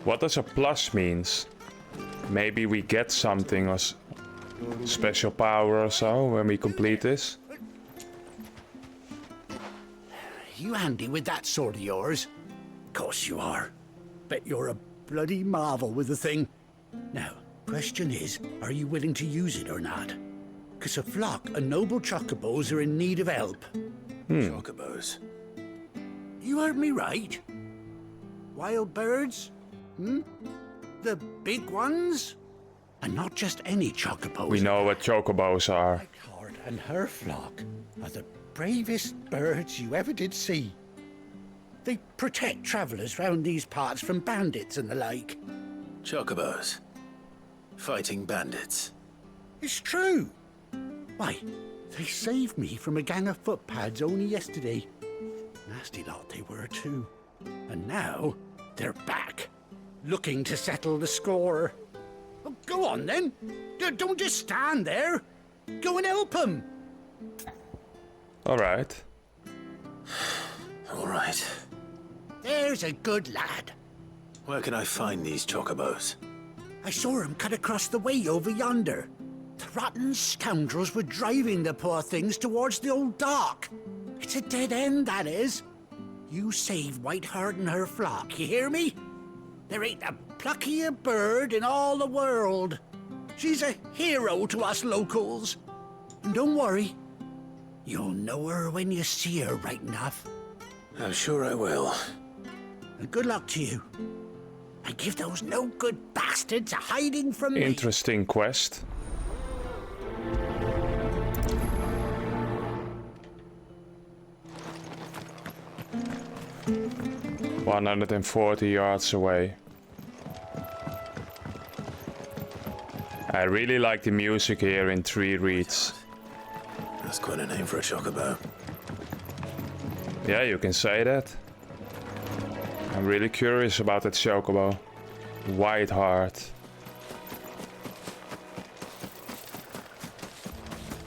What does a plus means? Maybe we get something or special power or so when we complete this. You handy with that sword of yours? Course you are. Bet you're a bloody marvel with the thing. Now, question is, are you willing to use it or not? 'Cause a flock of noble chocobos are in need of help. Chocobos? You heard me right. Wild birds? The big ones? And not just any chocobos. We know what chocobos are. Lord and her flock are the bravest birds you ever did see. They protect travellers round these parts from bandits and the like. Chocobos. Fighting bandits. It's true. Why, they saved me from a gang of footpads only yesterday. Nasty lot they were too. And now they're back, looking to settle the score. Well, go on then. Don't just stand there. Go and help them. All right. All right. There's a good lad. Where can I find these chocobos? I saw him cut across the way over yonder. The rotten scoundrels were driving the poor things towards the old dock. It's a dead end, that is. You save Whiteheart and her flock, you hear me? There ain't a pluckier bird in all the world. She's a hero to us locals. And don't worry, you'll know her when you see her right enough. I'm sure I will. And good luck to you. And give those no-good bastards a hiding from me. Interesting quest. "140 yards away." I really like the music here in Three Reeds. That's quite a name for a chocobo. Yeah, you can say that. I'm really curious about that chocobo. Whiteheart.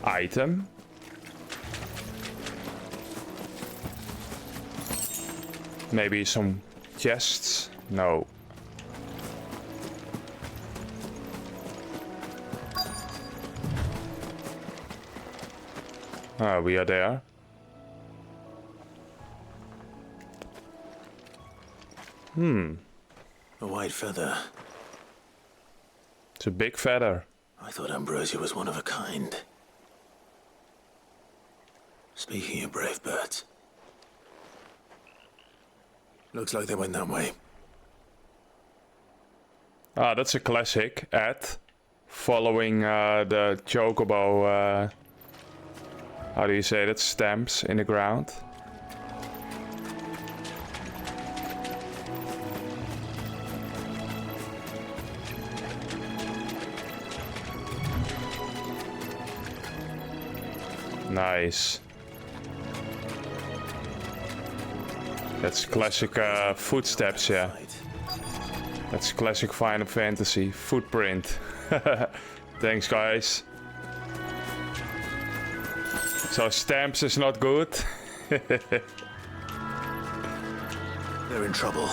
Item? Maybe some chests? No. Ah, we are there. A white feather. It's a big feather. I thought Ambrosia was one of a kind. Speaking of brave birds. Looks like they went that way. Ah, that's a classic ad. Following the chocobo, how do you say that? Stamps in the ground. Nice. That's classic footsteps, yeah. That's classic Final Fantasy footprint. Thanks, guys. So stamps is not good. They're in trouble.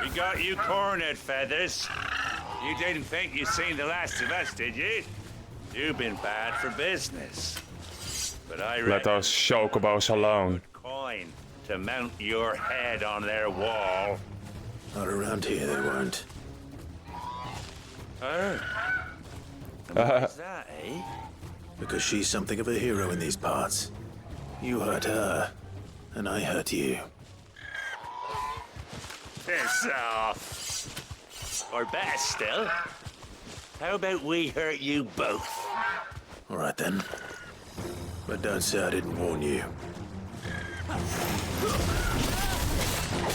We got you cornered, Feathers. You didn't think you'd seen the last of us, did you? You've been bad for business. But I Let those chocobos alone. coin to mount your head on their wall. Not around here, they weren't. Oh. What's that, eh? Because she's something of a hero in these parts. You hurt her, and I hurt you. Piss off. Or better still, how about we hurt you both? All right then. But don't say I didn't warn you.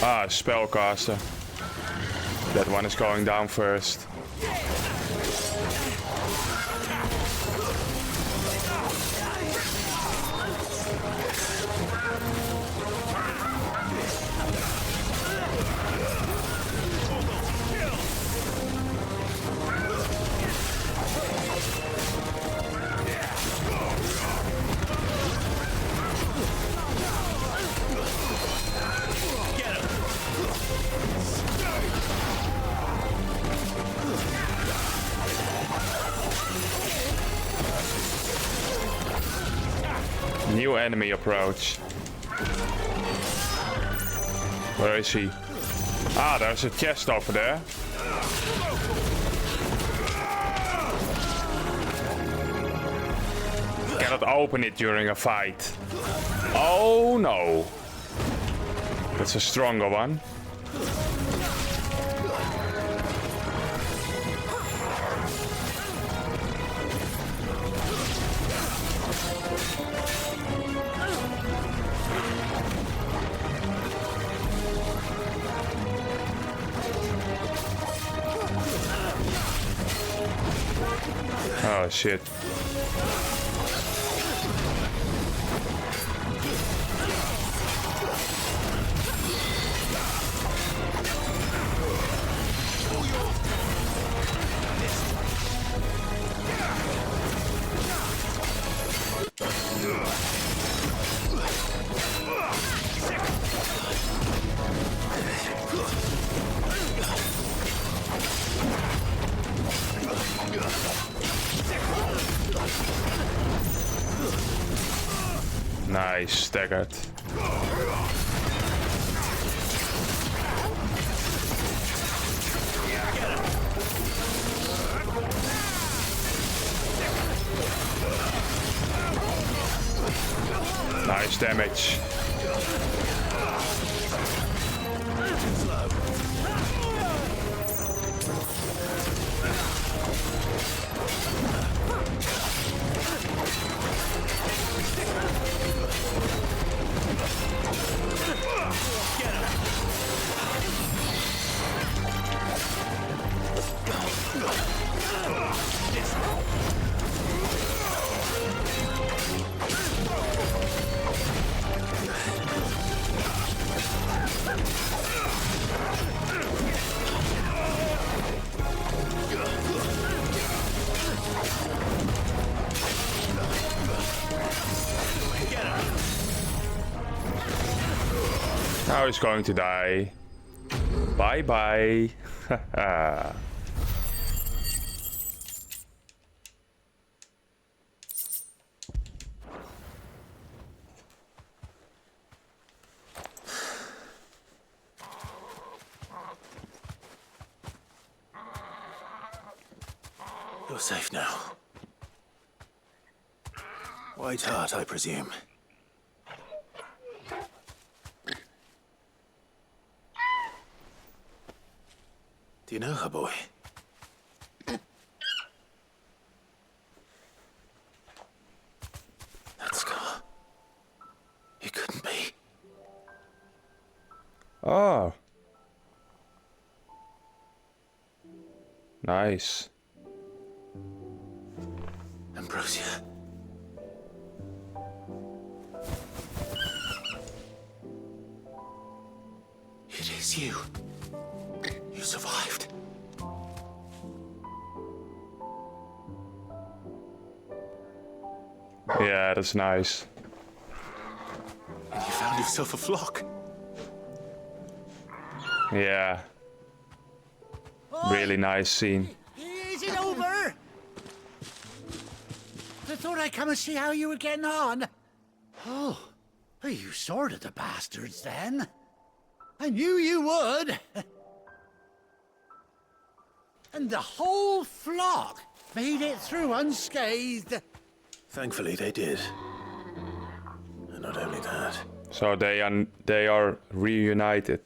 Ah, spellcaster. That one is going down first. New enemy approach. Where is he? Ah, there's a chest over there. Cannot open it during a fight. Oh no. That's a stronger one. Oh shit. Nice, staggered. Nice damage. Now he's going to die. Bye bye. You're safe now. White Heart, I presume. Do you know her, boy? That scar. It couldn't be. Oh. Ambrosia. It is you. You survived. Yeah, that's nice. And you found yourself a flock. Yeah. Really nice scene. Is it over? I thought I'd come and see how you were getting on. Oh, you sorted the bastards then. I knew you would. And the whole flock made it through unscathed. Thankfully, they did. And not only that. So they are reunited.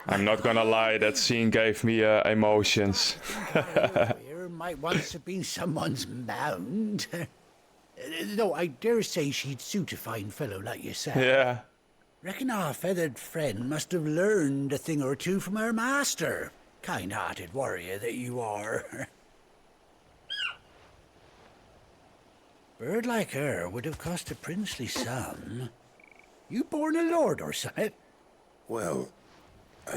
I'm not gonna lie, that scene gave me emotions. Here might once have been someone's mound. Though I dare say she'd suit a fine fellow like yourself. Yeah. Reckon our feathered friend must have learned a thing or two from her master. Kind-hearted warrior that you are. Bird like her would have cost a princely sum. You born a lord or something? Well...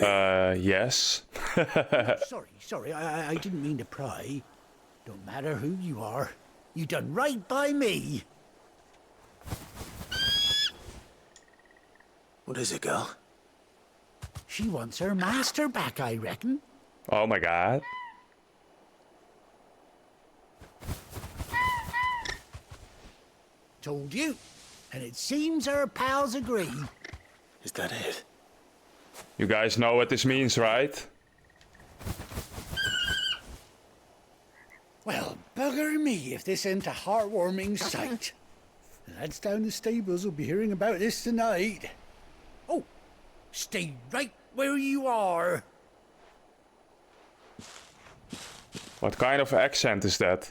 yes. Sorry, I didn't mean to pry. Don't matter who you are. You done right by me. What is it, girl? She wants her master back, I reckon. Oh my god. Told you. And it seems her pals agree. Is that it? You guys know what this means, right? Well, bugger me if this ain't a heartwarming sight. The lads down the stables will be hearing about this tonight. Oh, stay right where you are. What kind of accent is that?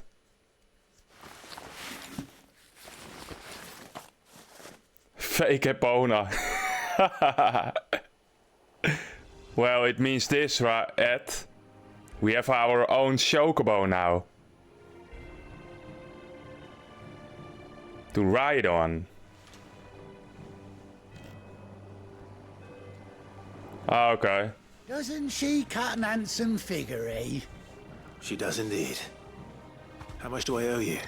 Fake Epona. Well, it means this, right, Ed? We have our own chocobo now. To ride on. Ah, okay. Doesn't she cut an handsome figure, eh? She does indeed. How much do I owe you?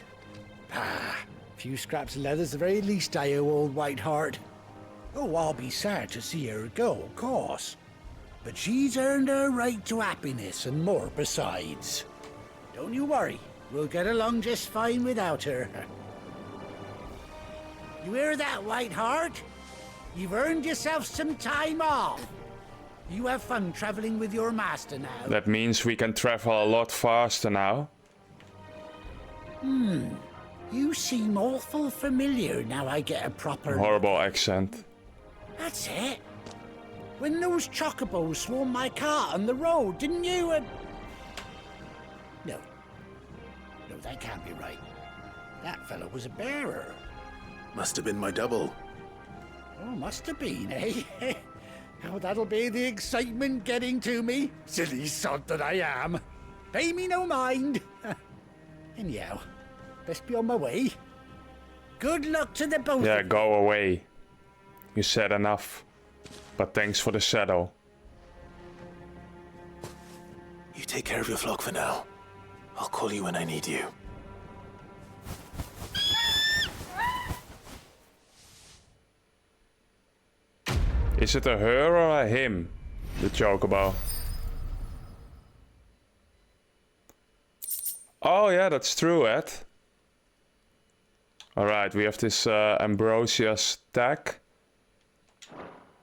Ah, a few scraps of leather's the very least I owe old Whiteheart. Oh, I'll be sad to see her go, of course. But she's earned her right to happiness and more besides. Don't you worry, we'll get along just fine without her. You hear that, Whiteheart? You've earned yourself some time off. You have fun traveling with your master now. That means we can travel a lot faster now. You seem awful familiar now I get a proper... Horrible accent. That's it. When those chocobos swarmed my cart on the road, didn't you? No, that can't be right. That fellow was a bearer. Must have been my double. Oh, must have been, eh? Oh, that'll be the excitement getting to me. Silly sod that I am. Pay me no mind. Anyhow, best be on my way. Good luck to the both. Yeah, go away. You said enough. But thanks for the saddle. You take care of your flock for now. I'll call you when I need you. Is it a her or a him? The chocobo. Oh yeah, that's true, Ed. Alright, we have this Ambrosia stack.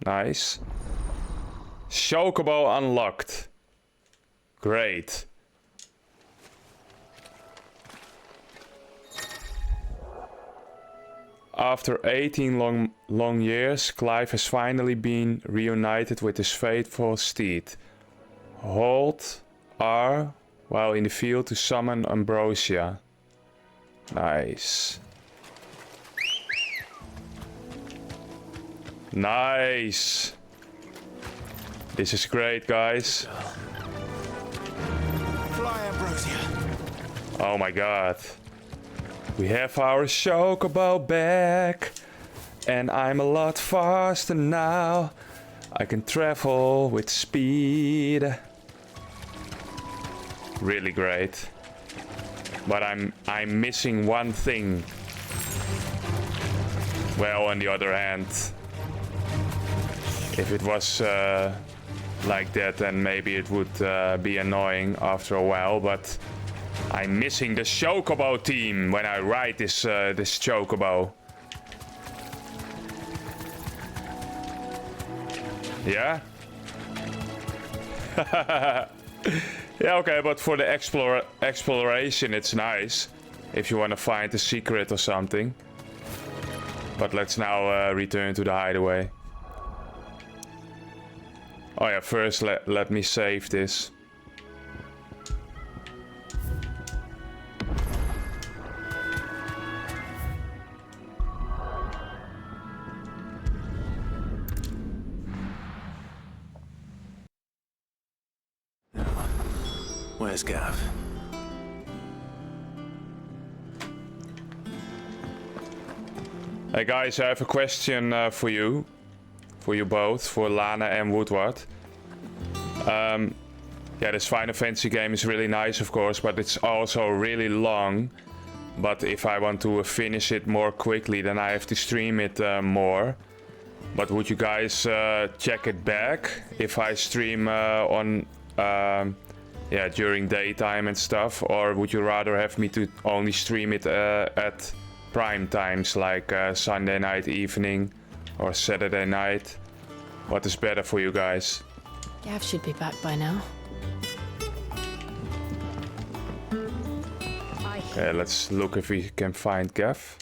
Nice. Chocobo unlocked. Great. After 18 long years, Clive has finally been reunited with his faithful steed. Hold R while in the field to summon Ambrosia. Nice. Nice. This is great, guys. Fly, Ambrosia. Oh my god. We have our chocobo back. And I'm a lot faster now. I can travel with speed. Really great. But I'm missing one thing. Well, on the other hand, if it was like that, then maybe it would be annoying after a while. But I'm missing the chocobo team when I ride this this chocobo. Yeah. Yeah, okay, but for the exploration, it's nice if you want to find a secret or something. But let's now return to the hideaway. Oh yeah, first let me save this. Where's Gav? Hey guys, I have a question for you both, for Lana and Woodward. Yeah, this Final Fantasy game is really nice, of course, but it's also really long. But if I want to finish it more quickly, then I have to stream it more. But would you guys check it back if I stream on yeah, during daytime and stuff, or would you rather have me to only stream it at prime times, like Sunday night evening or Saturday night? What is better for you guys? Gav should be back by now. Okay, let's look if we can find Gav.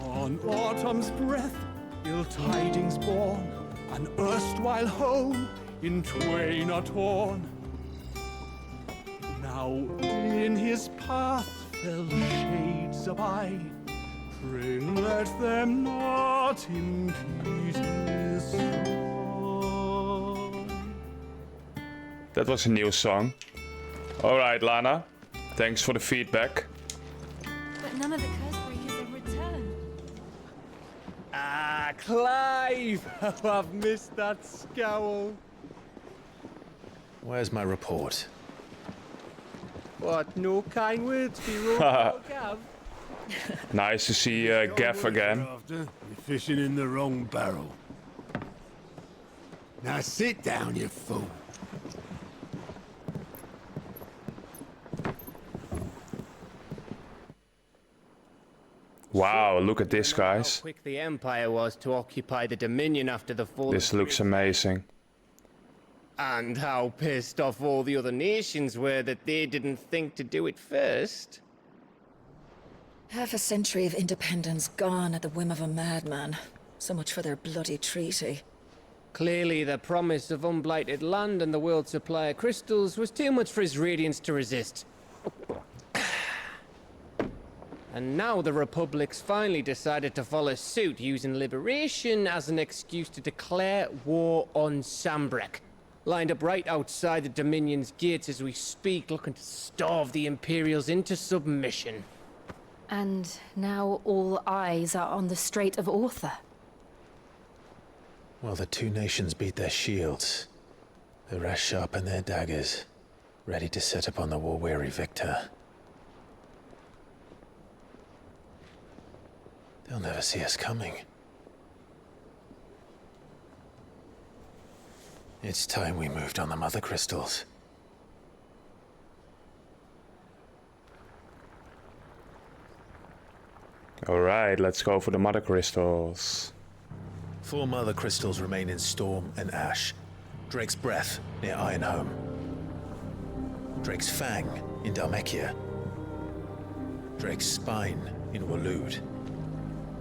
On autumn's breath, ill tidings born, an erstwhile home in twain are torn. Now in his path fell shades abide, pray let them not impede his song. That was a new song. Alright, Lana. Thanks for the feedback. But none of the curse breakers have returned. Ah, Clive! How I've missed that scowl. Where's my report? What, no kind words be wrote about Gav? Nice to see Gav again. You're fishing in the wrong barrel. Now sit down, you fool. Wow, look at this, guys. How quick the Empire was to occupy the Dominion after the fall. This looks amazing. And how pissed off all the other nations were that they didn't think to do it first. Half a century of independence gone at the whim of a madman. So much for their bloody treaty. Clearly, the promise of unblighted land and the world's supply of crystals was too much for his radiance to resist. And now the Republic's finally decided to follow suit, using liberation as an excuse to declare war on Sambrek. Lined up right outside the Dominion's gates as we speak, looking to starve the Imperials into submission. And now all eyes are on the Strait of Author. Well, the two nations beat their shields. The rest sharpen their daggers, ready to set upon the war-weary victor. They'll never see us coming. It's time we moved on the mother crystals. Alright, let's go for the mother crystals. 4 mother crystals remain in Storm and Ash. Drake's Breath near Ironhome. Drake's Fang in Dhalmekia. Drake's Spine in Waloed.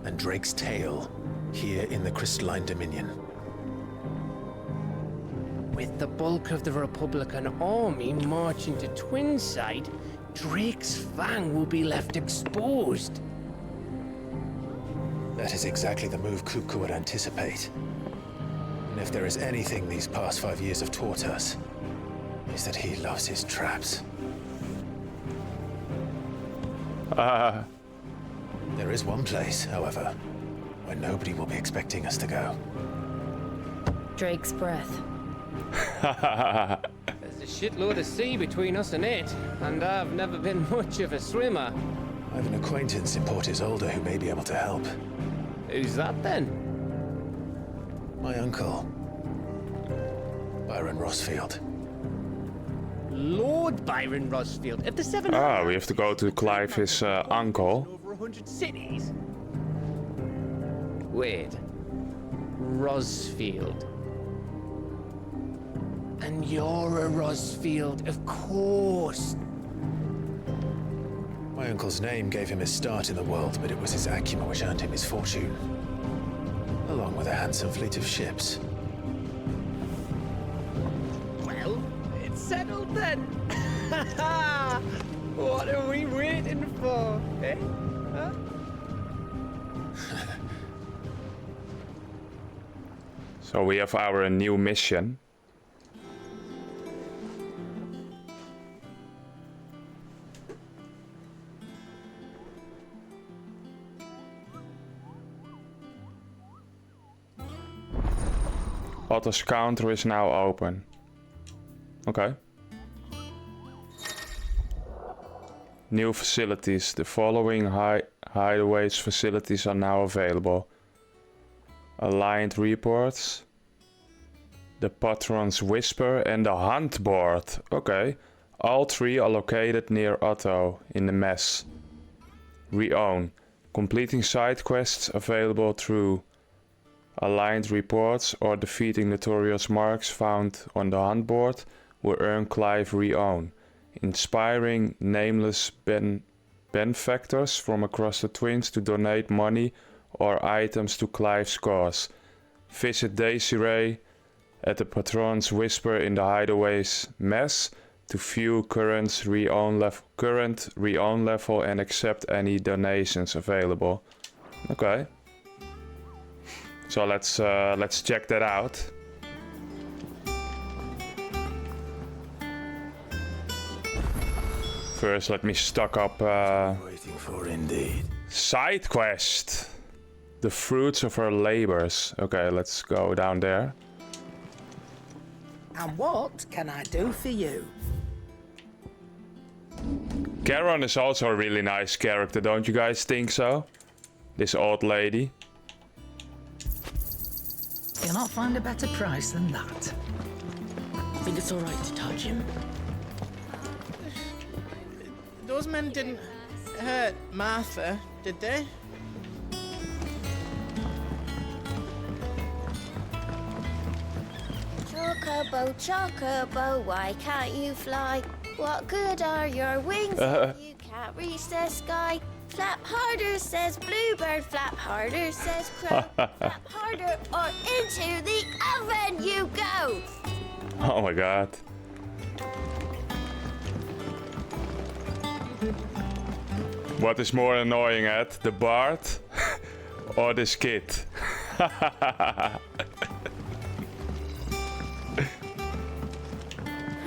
And Drake's Tail here in the Crystalline Dominion. With the bulk of the Republican army marching to Twinside, Drake's Fang will be left exposed. That is exactly the move Kupka would anticipate. And if there is anything these past 5 years have taught us, is that he loves his traps. There is one place, however, where nobody will be expecting us to go. Drake's breath. There's a shitload of sea between us and it, and I've never been much of a swimmer. I have an acquaintance in Port Isolde who may be able to help. Who's that then? My uncle, Byron Rossfield. Lord Byron Rossfield of the Seven. We have to go to Clive, his uncle. Over 100 cities. Wait, Rossfield. And you're a Rossfield, of course. My uncle's name gave him his start in the world, but it was his acumen which earned him his fortune, along with a handsome fleet of ships. Well, it's settled then. What are we waiting for, eh? Huh? So we have our new mission. Otto's counter is now open. Okay. New facilities. The following hideaways facilities are now available. Aligned reports. The Patron's Whisper and the Hunt Board. Okay. All three are located near Otto in the mess. Re-own. Completing side quests available through aligned reports or defeating notorious marks found on the hunt board will earn Clive Re-own. Inspiring nameless benefactors from across the Twins to donate money or items to Clive's cause. Visit Desiree at the Patron's Whisper in the Hideaway's mess to view current re-own level and accept any donations available. Okay. So let's check that out. First, let me stock up. Waiting for indeed. Side quest. The fruits of her labors. Okay, let's go down there. And what can I do for you? Charon is also a really nice character, don't you guys think so? This old lady. You'll not find a better price than that. I think it's all right to touch him. Those men didn't hurt Martha, did they? Chocobo, Chocobo, why can't you fly? What good are your wings if you can't reach the sky? Flap harder, says Bluebird, flap harder, says Crow. Flap harder or into the oven you go! Oh my god. What is more annoying, Ed? The bard or this kid? How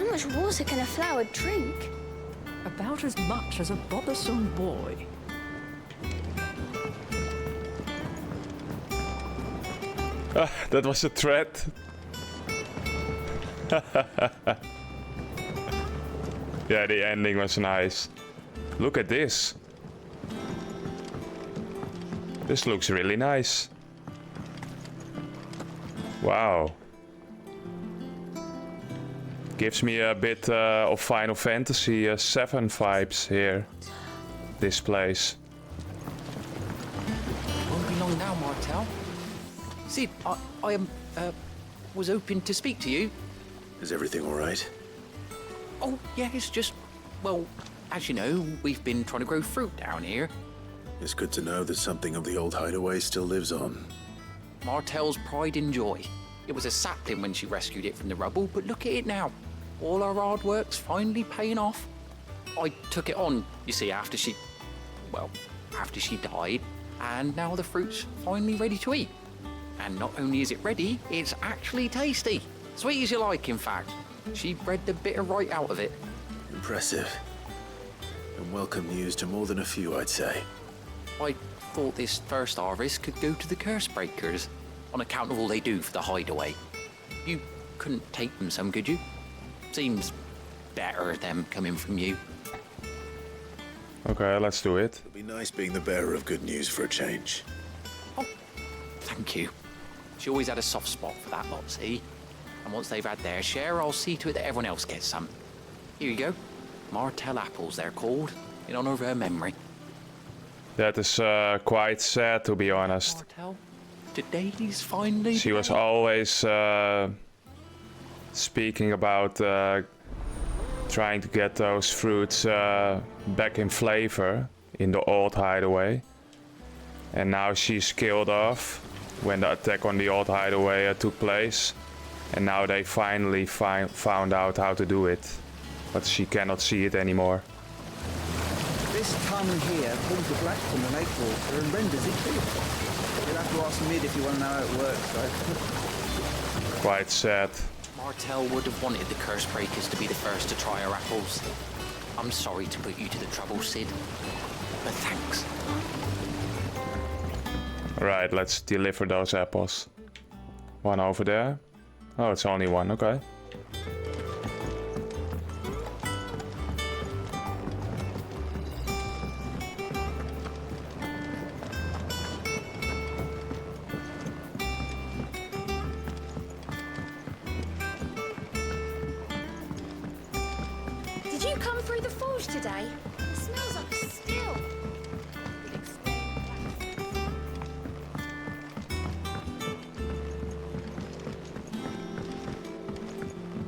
much water can a flower drink? About as much as a bothersome boy. That was a threat. Yeah, the ending was nice. Look at this. This looks really nice. Wow. Gives me a bit of Final Fantasy VII vibes here. This place. Won't be long now, Martel. Sid, I was hoping to speak to you. Is everything all right? Oh, yeah, it's just, well, as you know, we've been trying to grow fruit down here. It's good to know that something of the old hideaway still lives on. Martel's pride and joy. It was a sapling when she rescued it from the rubble, but look at it now. All our hard work's finally paying off. I took it on, you see, after she died. And now the fruit's finally ready to eat. And not only is it ready, it's actually tasty. Sweet as you like, in fact. She bred the bitter right out of it. Impressive. And welcome news to more than a few, I'd say. I thought this first harvest could go to the curse breakers, on account of all they do for the hideaway. You couldn't take them some, could you? Seems better them coming from you. Okay, let's do it. It'll be nice being the bearer of good news for a change. Thank you. She always had a soft spot for that lot, see? And once they've had their share, I'll see to it that everyone else gets some. Here you go. Martell apples, they're called, in honor of her memory. That is quite sad, to be honest. Martell, today's finally... She was always speaking about trying to get those fruits back in flavor in the old hideaway. And now she's killed off when the attack on the old hideaway took place. And now they finally found out how to do it. But she cannot see it anymore. This tunnel here pulls the black from the lake water and renders it clear. You'll have to ask Mid if you want to know how it works, though. Quite sad. Martell would have wanted the curse breakers to be the first to try her apples. I'm sorry to put you to the trouble, Sid, but thanks. Right, let's deliver those apples. One over there. Oh, it's only one, okay. Did you come through the forge today? It smells like a still.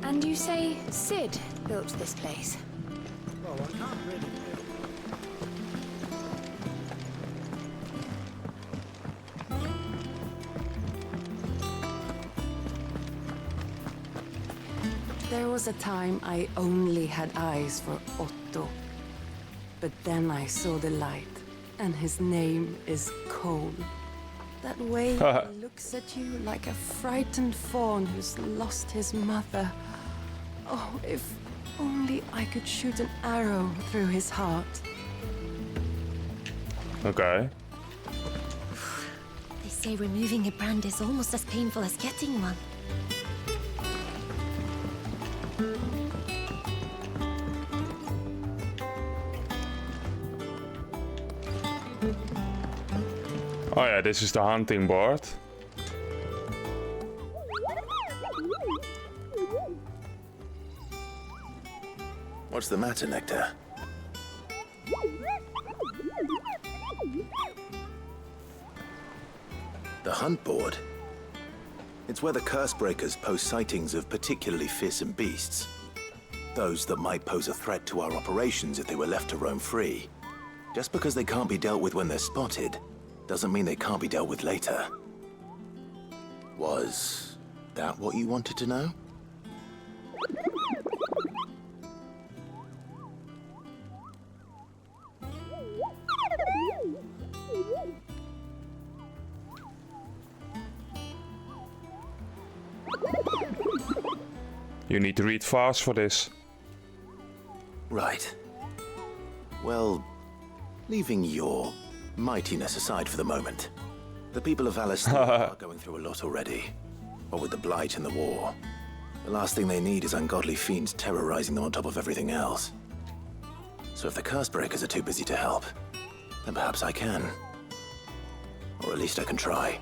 And you say Sid built this place? Well, I can't really. There was a time I only had eyes for Otto. But then I saw the light, and his name is Cole. That way he looks at you like a frightened fawn who's lost his mother. Oh, if only I could shoot an arrow through his heart. Okay. They say removing a brand is almost as painful as getting one. Oh yeah, this is the hunting board. What's the matter, Nectar? The hunt board? It's where the curse breakers post sightings of particularly fearsome beasts. Those that might pose a threat to our operations if they were left to roam free. Just because they can't be dealt with when they're spotted, doesn't mean they can't be dealt with later. Was that what you wanted to know? You need to read fast for this. Right. Well, leaving your mightiness aside for the moment, the people of Valestia are going through a lot already. What with the Blight and the war, the last thing they need is ungodly fiends terrorizing them on top of everything else. So if the curse breakers are too busy to help, then perhaps I can. Or at least I can try.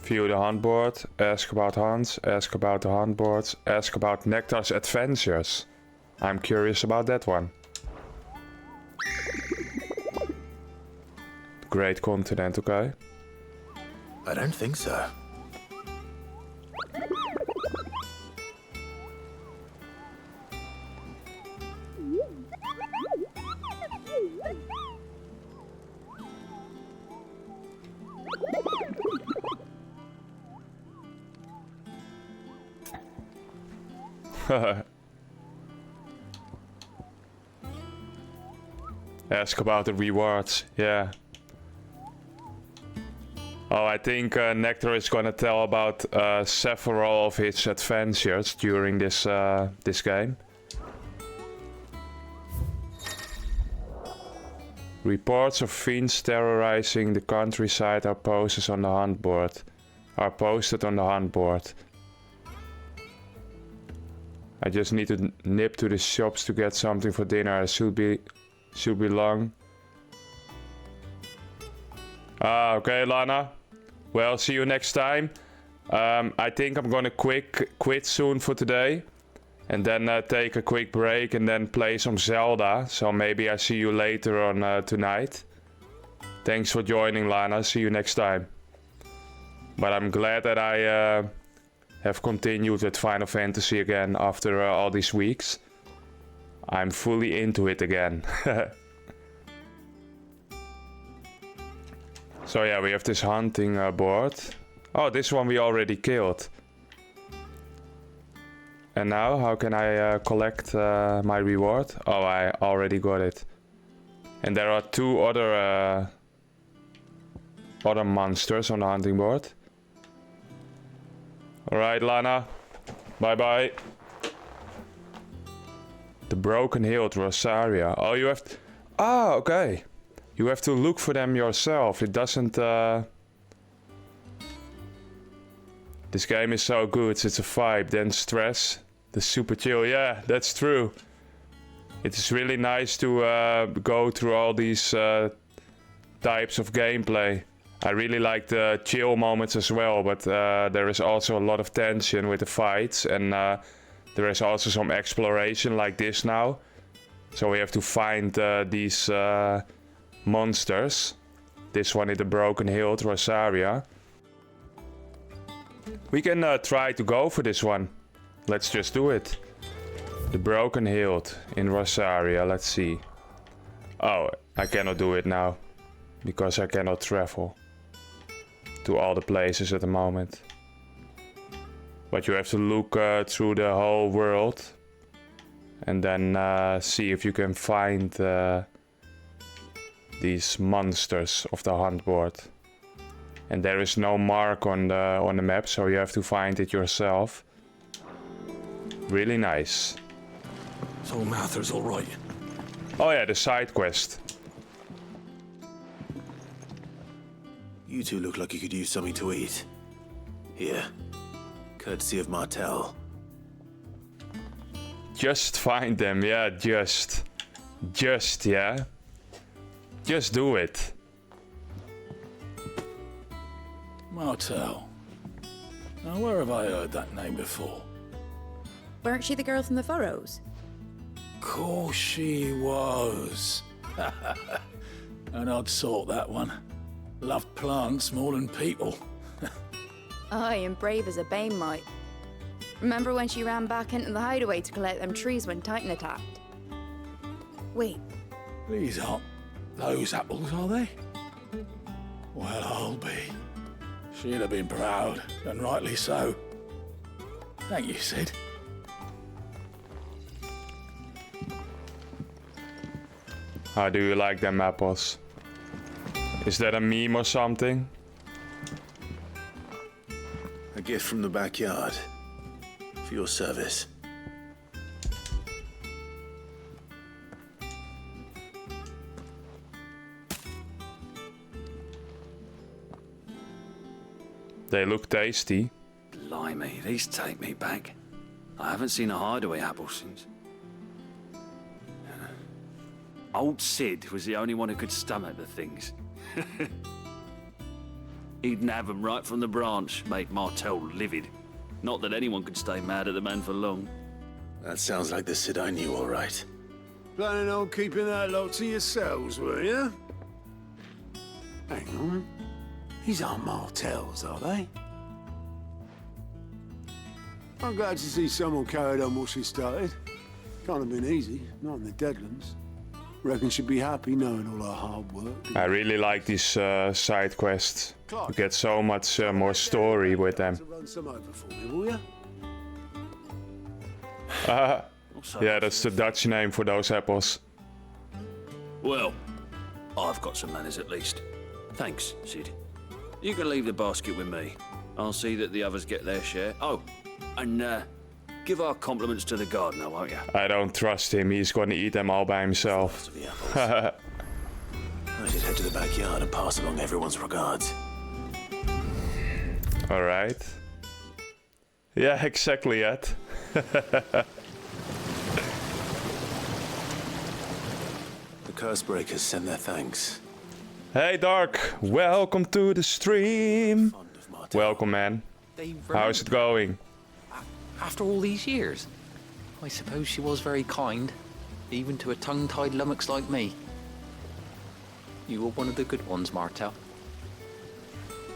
View the hunt board, ask about hunts, ask about the hunt boards, ask about Nectar's adventures. I'm curious about that one. Great continent, okay? I don't think so. Ask about the rewards, yeah. Oh, I think Nectar is gonna tell about several of his adventures during this this game. Reports of fiends terrorizing the countryside are posted on the hunt board. I just need to nip to the shops to get something for dinner. It should be long. Ah, okay, Lana. Well, see you next time. I think I'm gonna quit soon for today. And then take a quick break and then play some Zelda. So maybe I see you later on tonight. Thanks for joining, Lana. See you next time. But I'm glad that I have continued with Final Fantasy again after all these weeks. I'm fully into it again. So yeah, we have this hunting board. Oh, this one we already killed. And now, how can I collect my reward? Oh, I already got it. And there are two other monsters on the hunting board. Alright, Lana. Bye-bye. The Broken Hilt, Rosaria. Oh, you have... Ah, okay. You have to look for them yourself. It doesn't... This game is so good. It's a vibe. Then Stress. The super chill. Yeah, that's true. It is really nice to go through all these types of gameplay. I really like the chill moments as well, but there is also a lot of tension with the fights, and there is also some exploration like this now. So we have to find these monsters. This one is the Broken Hilt, Rosaria. We can try to go for this one. Let's just do it. The Broken Hilt in Rosaria, let's see. Oh, I cannot do it now. Because I cannot travel to all the places at the moment. But you have to look through the whole world. And then see if you can find these monsters of the hunt board. And there is no mark on the map, so you have to find it yourself. Really nice. So Martha's all right. Oh yeah, the side quest. You two look like you could use something to eat. Here, courtesy of Martel. Just find them, yeah, just, yeah. Just do it. Martel. Now, where have I heard that name before? Weren't she the girl from the Furrows? Course she was. An odd sort, that one. Loved plants more than people. Aye, and brave as a bane might. Remember when she ran back into the hideaway to collect them trees when Titan attacked? Wait. These aren't those apples, are they? Well, I'll be. She'd have been proud, and rightly so. Thank you, Sid. How do you like them apples? Is that a meme or something? A gift from the backyard. For your service. They look tasty. Blimey, these take me back. I haven't seen a hideaway apple since. Old Sid was the only one who could stomach the things. He'd nab them right from the branch, make Martel livid. Not that anyone could stay mad at the man for long. That sounds like the Sid I knew, all right. Planning on keeping that lot to yourselves, were you? Hang on. These aren't Martels, are they? I'm glad to see someone carried on what she started. Can't have been easy, not in the Deadlands. Reckon she'd be happy knowing all her hard work. I really like these side quests. You get so much more story with them. Run some over for me, will you? Yeah, that's the Dutch name for those apples. Well, I've got some manners at least. Thanks, Sid. You can leave the basket with me. I'll see that the others get their share. Oh, and give our compliments to the gardener, won't you? I don't trust him. He's gonna eat them all by himself. I should head to the backyard and pass along everyone's regards. Alright. Yeah, exactly, Ed. The Cursebreakers send their thanks. Hey Dark, welcome to the stream. Welcome, man. How's it going? After all these years, I suppose she was very kind, even to a tongue-tied lummox like me. You were one of the good ones, Martel.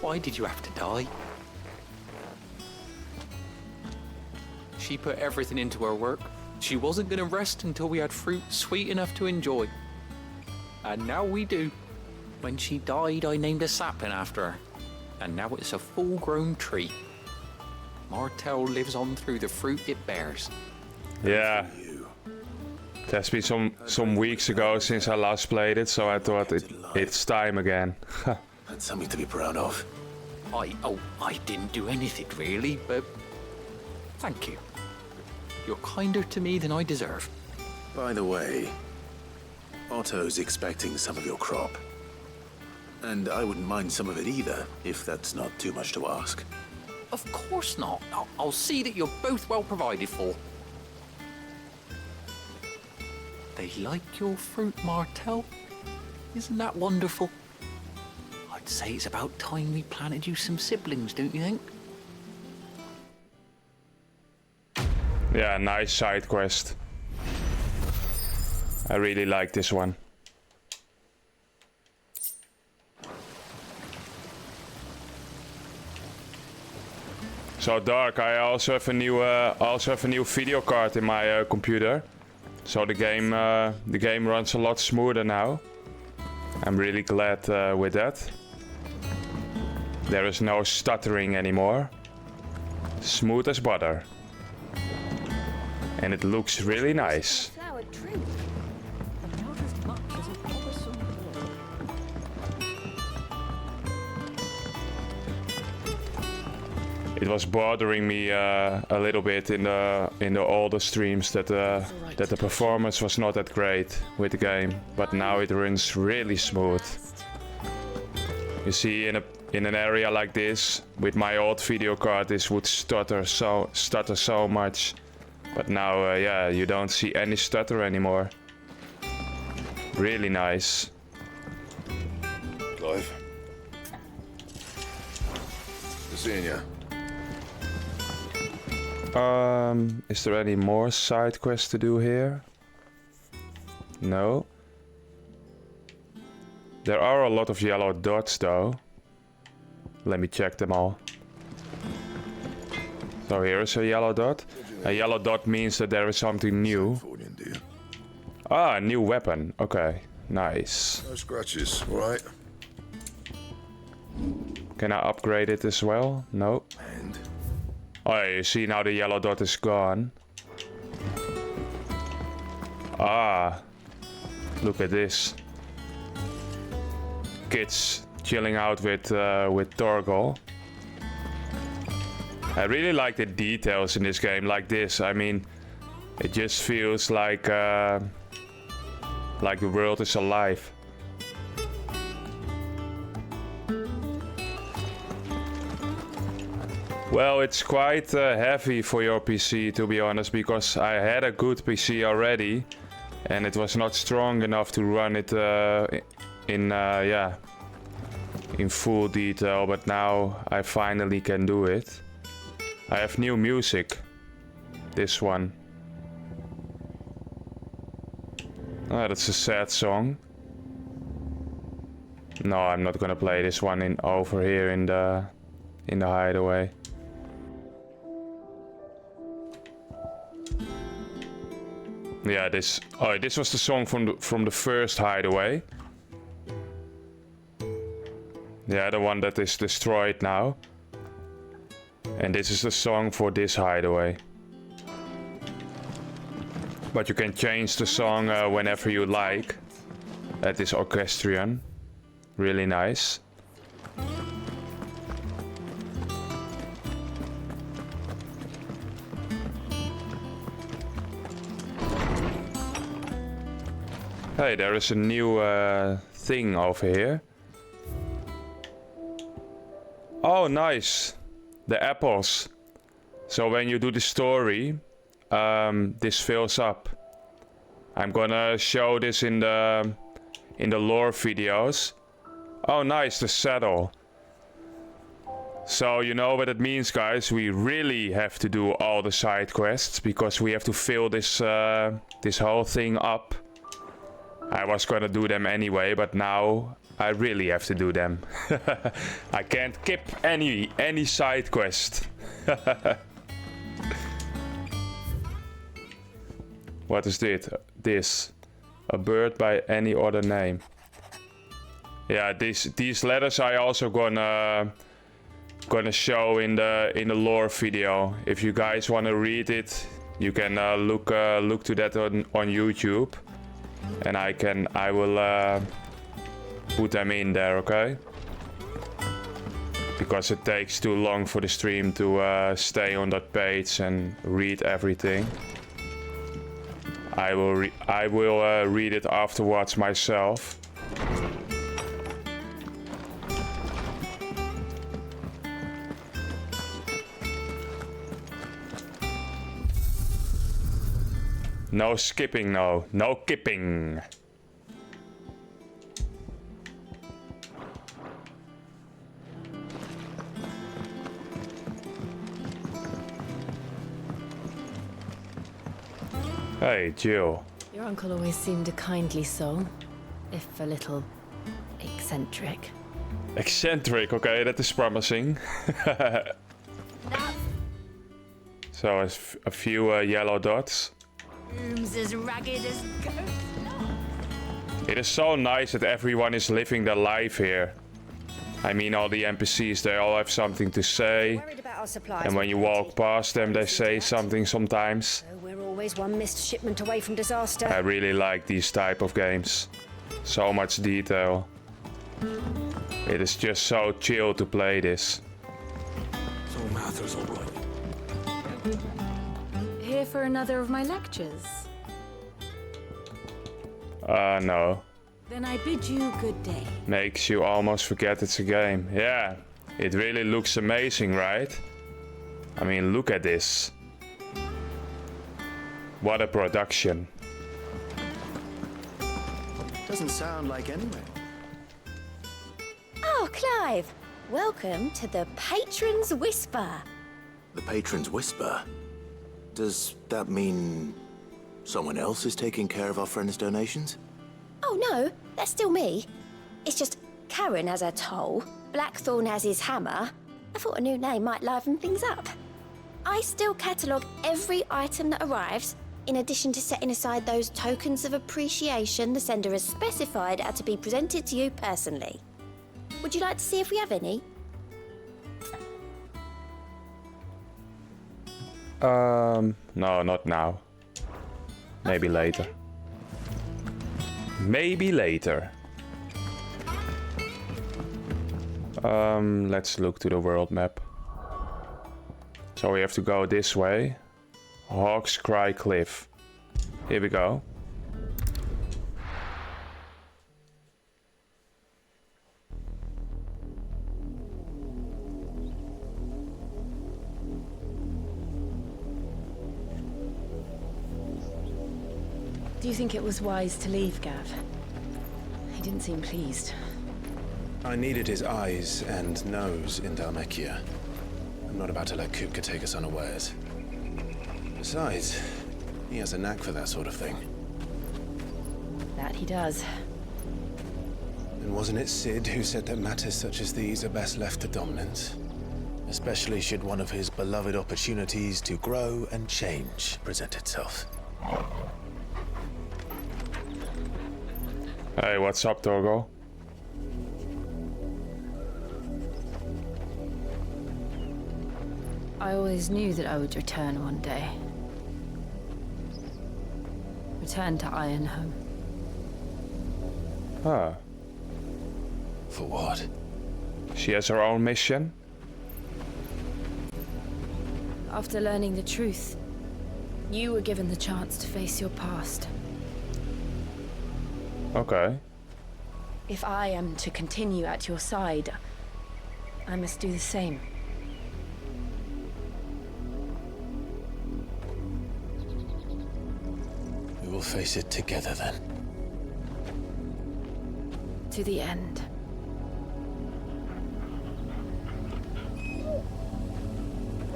Why did you have to die? She put everything into her work. She wasn't going to rest until we had fruit sweet enough to enjoy. And now we do. When she died, I named a sapling after her. And now it's a full-grown tree. Martel lives on through the fruit it bears. Yeah. It has been some weeks ago since I last played it, so I thought it's time again. That's something to be proud of. I didn't do anything really, but thank you. You're kinder to me than I deserve. By the way, Otto's expecting some of your crop. And I wouldn't mind some of it either, if that's not too much to ask. Of course not. I'll see that you're both well provided for. They like your fruit, Martel. Isn't that wonderful? I'd say it's about time we planted you some siblings, don't you think? Yeah, nice side quest. I really like this one. So Dark, I also have a new video card in my computer. So the game runs a lot smoother now. I'm really glad with that. There is no stuttering anymore. Smooth as butter. And it looks really nice. It was bothering me a little bit in the older streams that the performance was not that great with the game, but now it runs really smooth. You see, in an area like this, with my old video card, this would stutter so much, but now, yeah, you don't see any stutter anymore. Really nice. Clive. Good seeing you. Is there any more side quests to do here? No. There are a lot of yellow dots though. Let me check them all. So here is a yellow dot. A yellow dot means that there is something new. Ah, a new weapon. Okay, nice. No scratches, alright? Can I upgrade it as well? No. And? Oh, you see now the yellow dot is gone. Ah, look at this. Kids chilling out with Torgal. I really like the details in this game, like this. I mean, it just feels like the world is alive. Well, it's quite heavy for your PC, to be honest, because I had a good PC already, and it was not strong enough to run it in full detail. But now I finally can do it. I have new music. This one. Oh, that's a sad song. No, I'm not gonna play this one over here in the hideaway. Yeah, this was the song from the first hideaway. Yeah, the one that is destroyed now. And this is the song for this hideaway. But you can change the song whenever you like. That is orchestrion. Really nice. Hey, there is a new thing over here. Oh, nice. The apples. So when you do the story, this fills up. I'm gonna show this in the lore videos. Oh, nice, the saddle. So you know what it means, guys. We really have to do all the side quests because we have to fill this this whole thing up. I was gonna do them anyway, but now I really have to do them. I can't skip any side quest. What is this? A bird by any other name. Yeah, these letters I also gonna show in the lore video. If you guys wanna read it, you can look to that on YouTube, and I will put them in there, okay? Because it takes too long for the stream to stay on that page and read everything. I will read it afterwards myself. No skipping, no kipping. Hey, Jill. Your uncle always seemed a kindly soul, if a little eccentric. Eccentric, okay, that is promising. So a few yellow dots. Rooms as ragged as ghosts. It is so nice that everyone is living their life here. I mean, all the NPCs, they all have something to say. And when you walk past them, they say something sometimes. We're always one missed shipment away from disaster. I really like these type of games. So much detail. It is just so chill to play this. So Martha's all right. Here for another of my lectures? No. Then I bid you good day. Makes you almost forget it's a game. Yeah, it really looks amazing, right? I mean, look at this. What a production. Doesn't sound like anywhere. Oh, Clive. Welcome to the Patron's Whisper. The Patron's Whisper? Does that mean someone else is taking care of our friend's donations? Oh, no, that's still me. It's just Karen has her toll, Blackthorn has his hammer. I thought a new name might liven things up. I still catalogue every item that arrives, in addition to setting aside those tokens of appreciation the sender has specified are to be presented to you personally. Would you like to see if we have any? No, not now. Maybe later. Maybe later. Let's look to the world map. So we have to go this way. Hawk's Cry Cliff. Here we go. Do you think it was wise to leave, Gav? He didn't seem pleased. I needed his eyes and nose in Dhalmekia. I'm not about to let Kupka take us unawares. Besides, he has a knack for that sort of thing. That he does. And wasn't it Sid who said that matters such as these are best left to dominance? Especially should one of his beloved opportunities to grow and change present itself. Hey, what's up, Torgo? I always knew that I would return one day. return to Ironhome. Ah. For what? She has her own mission. After learning the truth, you were given the chance to face your past. Okay. If I am to continue at your side, I must do the same. We will face it together then. To the end.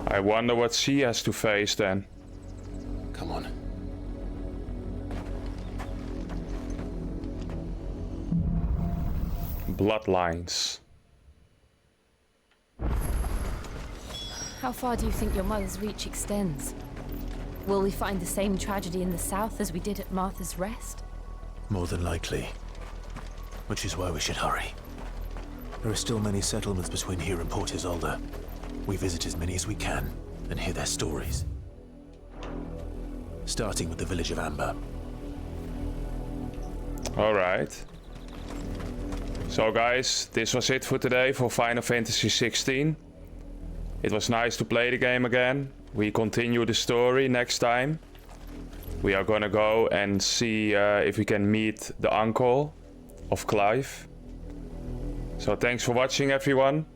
I wonder what she has to face then. Come on. Bloodlines. How far do you think your mother's reach extends? Will we find the same tragedy in the south as we did at Martha's Rest? More than likely. Which is why we should hurry. There are still many settlements between here and Port Isolde. We visit as many as we can and hear their stories. Starting with the village of Amber. Alright. So guys, this was it for today for Final Fantasy XVI. It was nice to play the game again. We continue the story next time. We are gonna go and see if we can meet the uncle of Clive. So thanks for watching, everyone.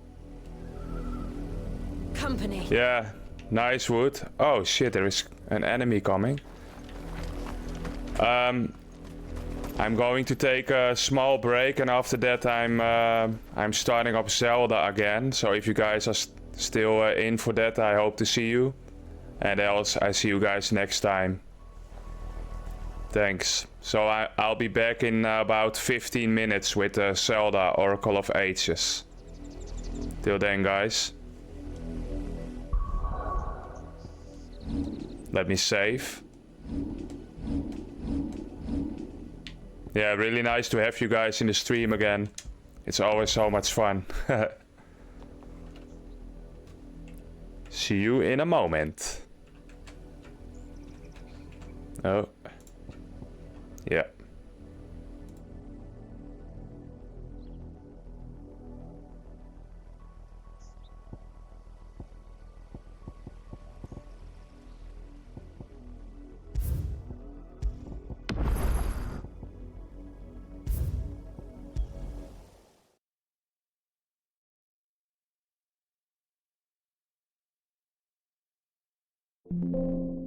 Company. Yeah, nice wood. Oh shit, there is an enemy coming. I'm going to take a small break, and after that I'm starting up Zelda again. So if you guys are still in for that, I hope to see you. And else I see you guys next time. Thanks. So I'll be back in about 15 minutes with Zelda Oracle of Ages. Till then, guys. Let me save. Yeah, really nice to have you guys in the stream again. It's always so much fun. See you in a moment. Oh. Yeah. you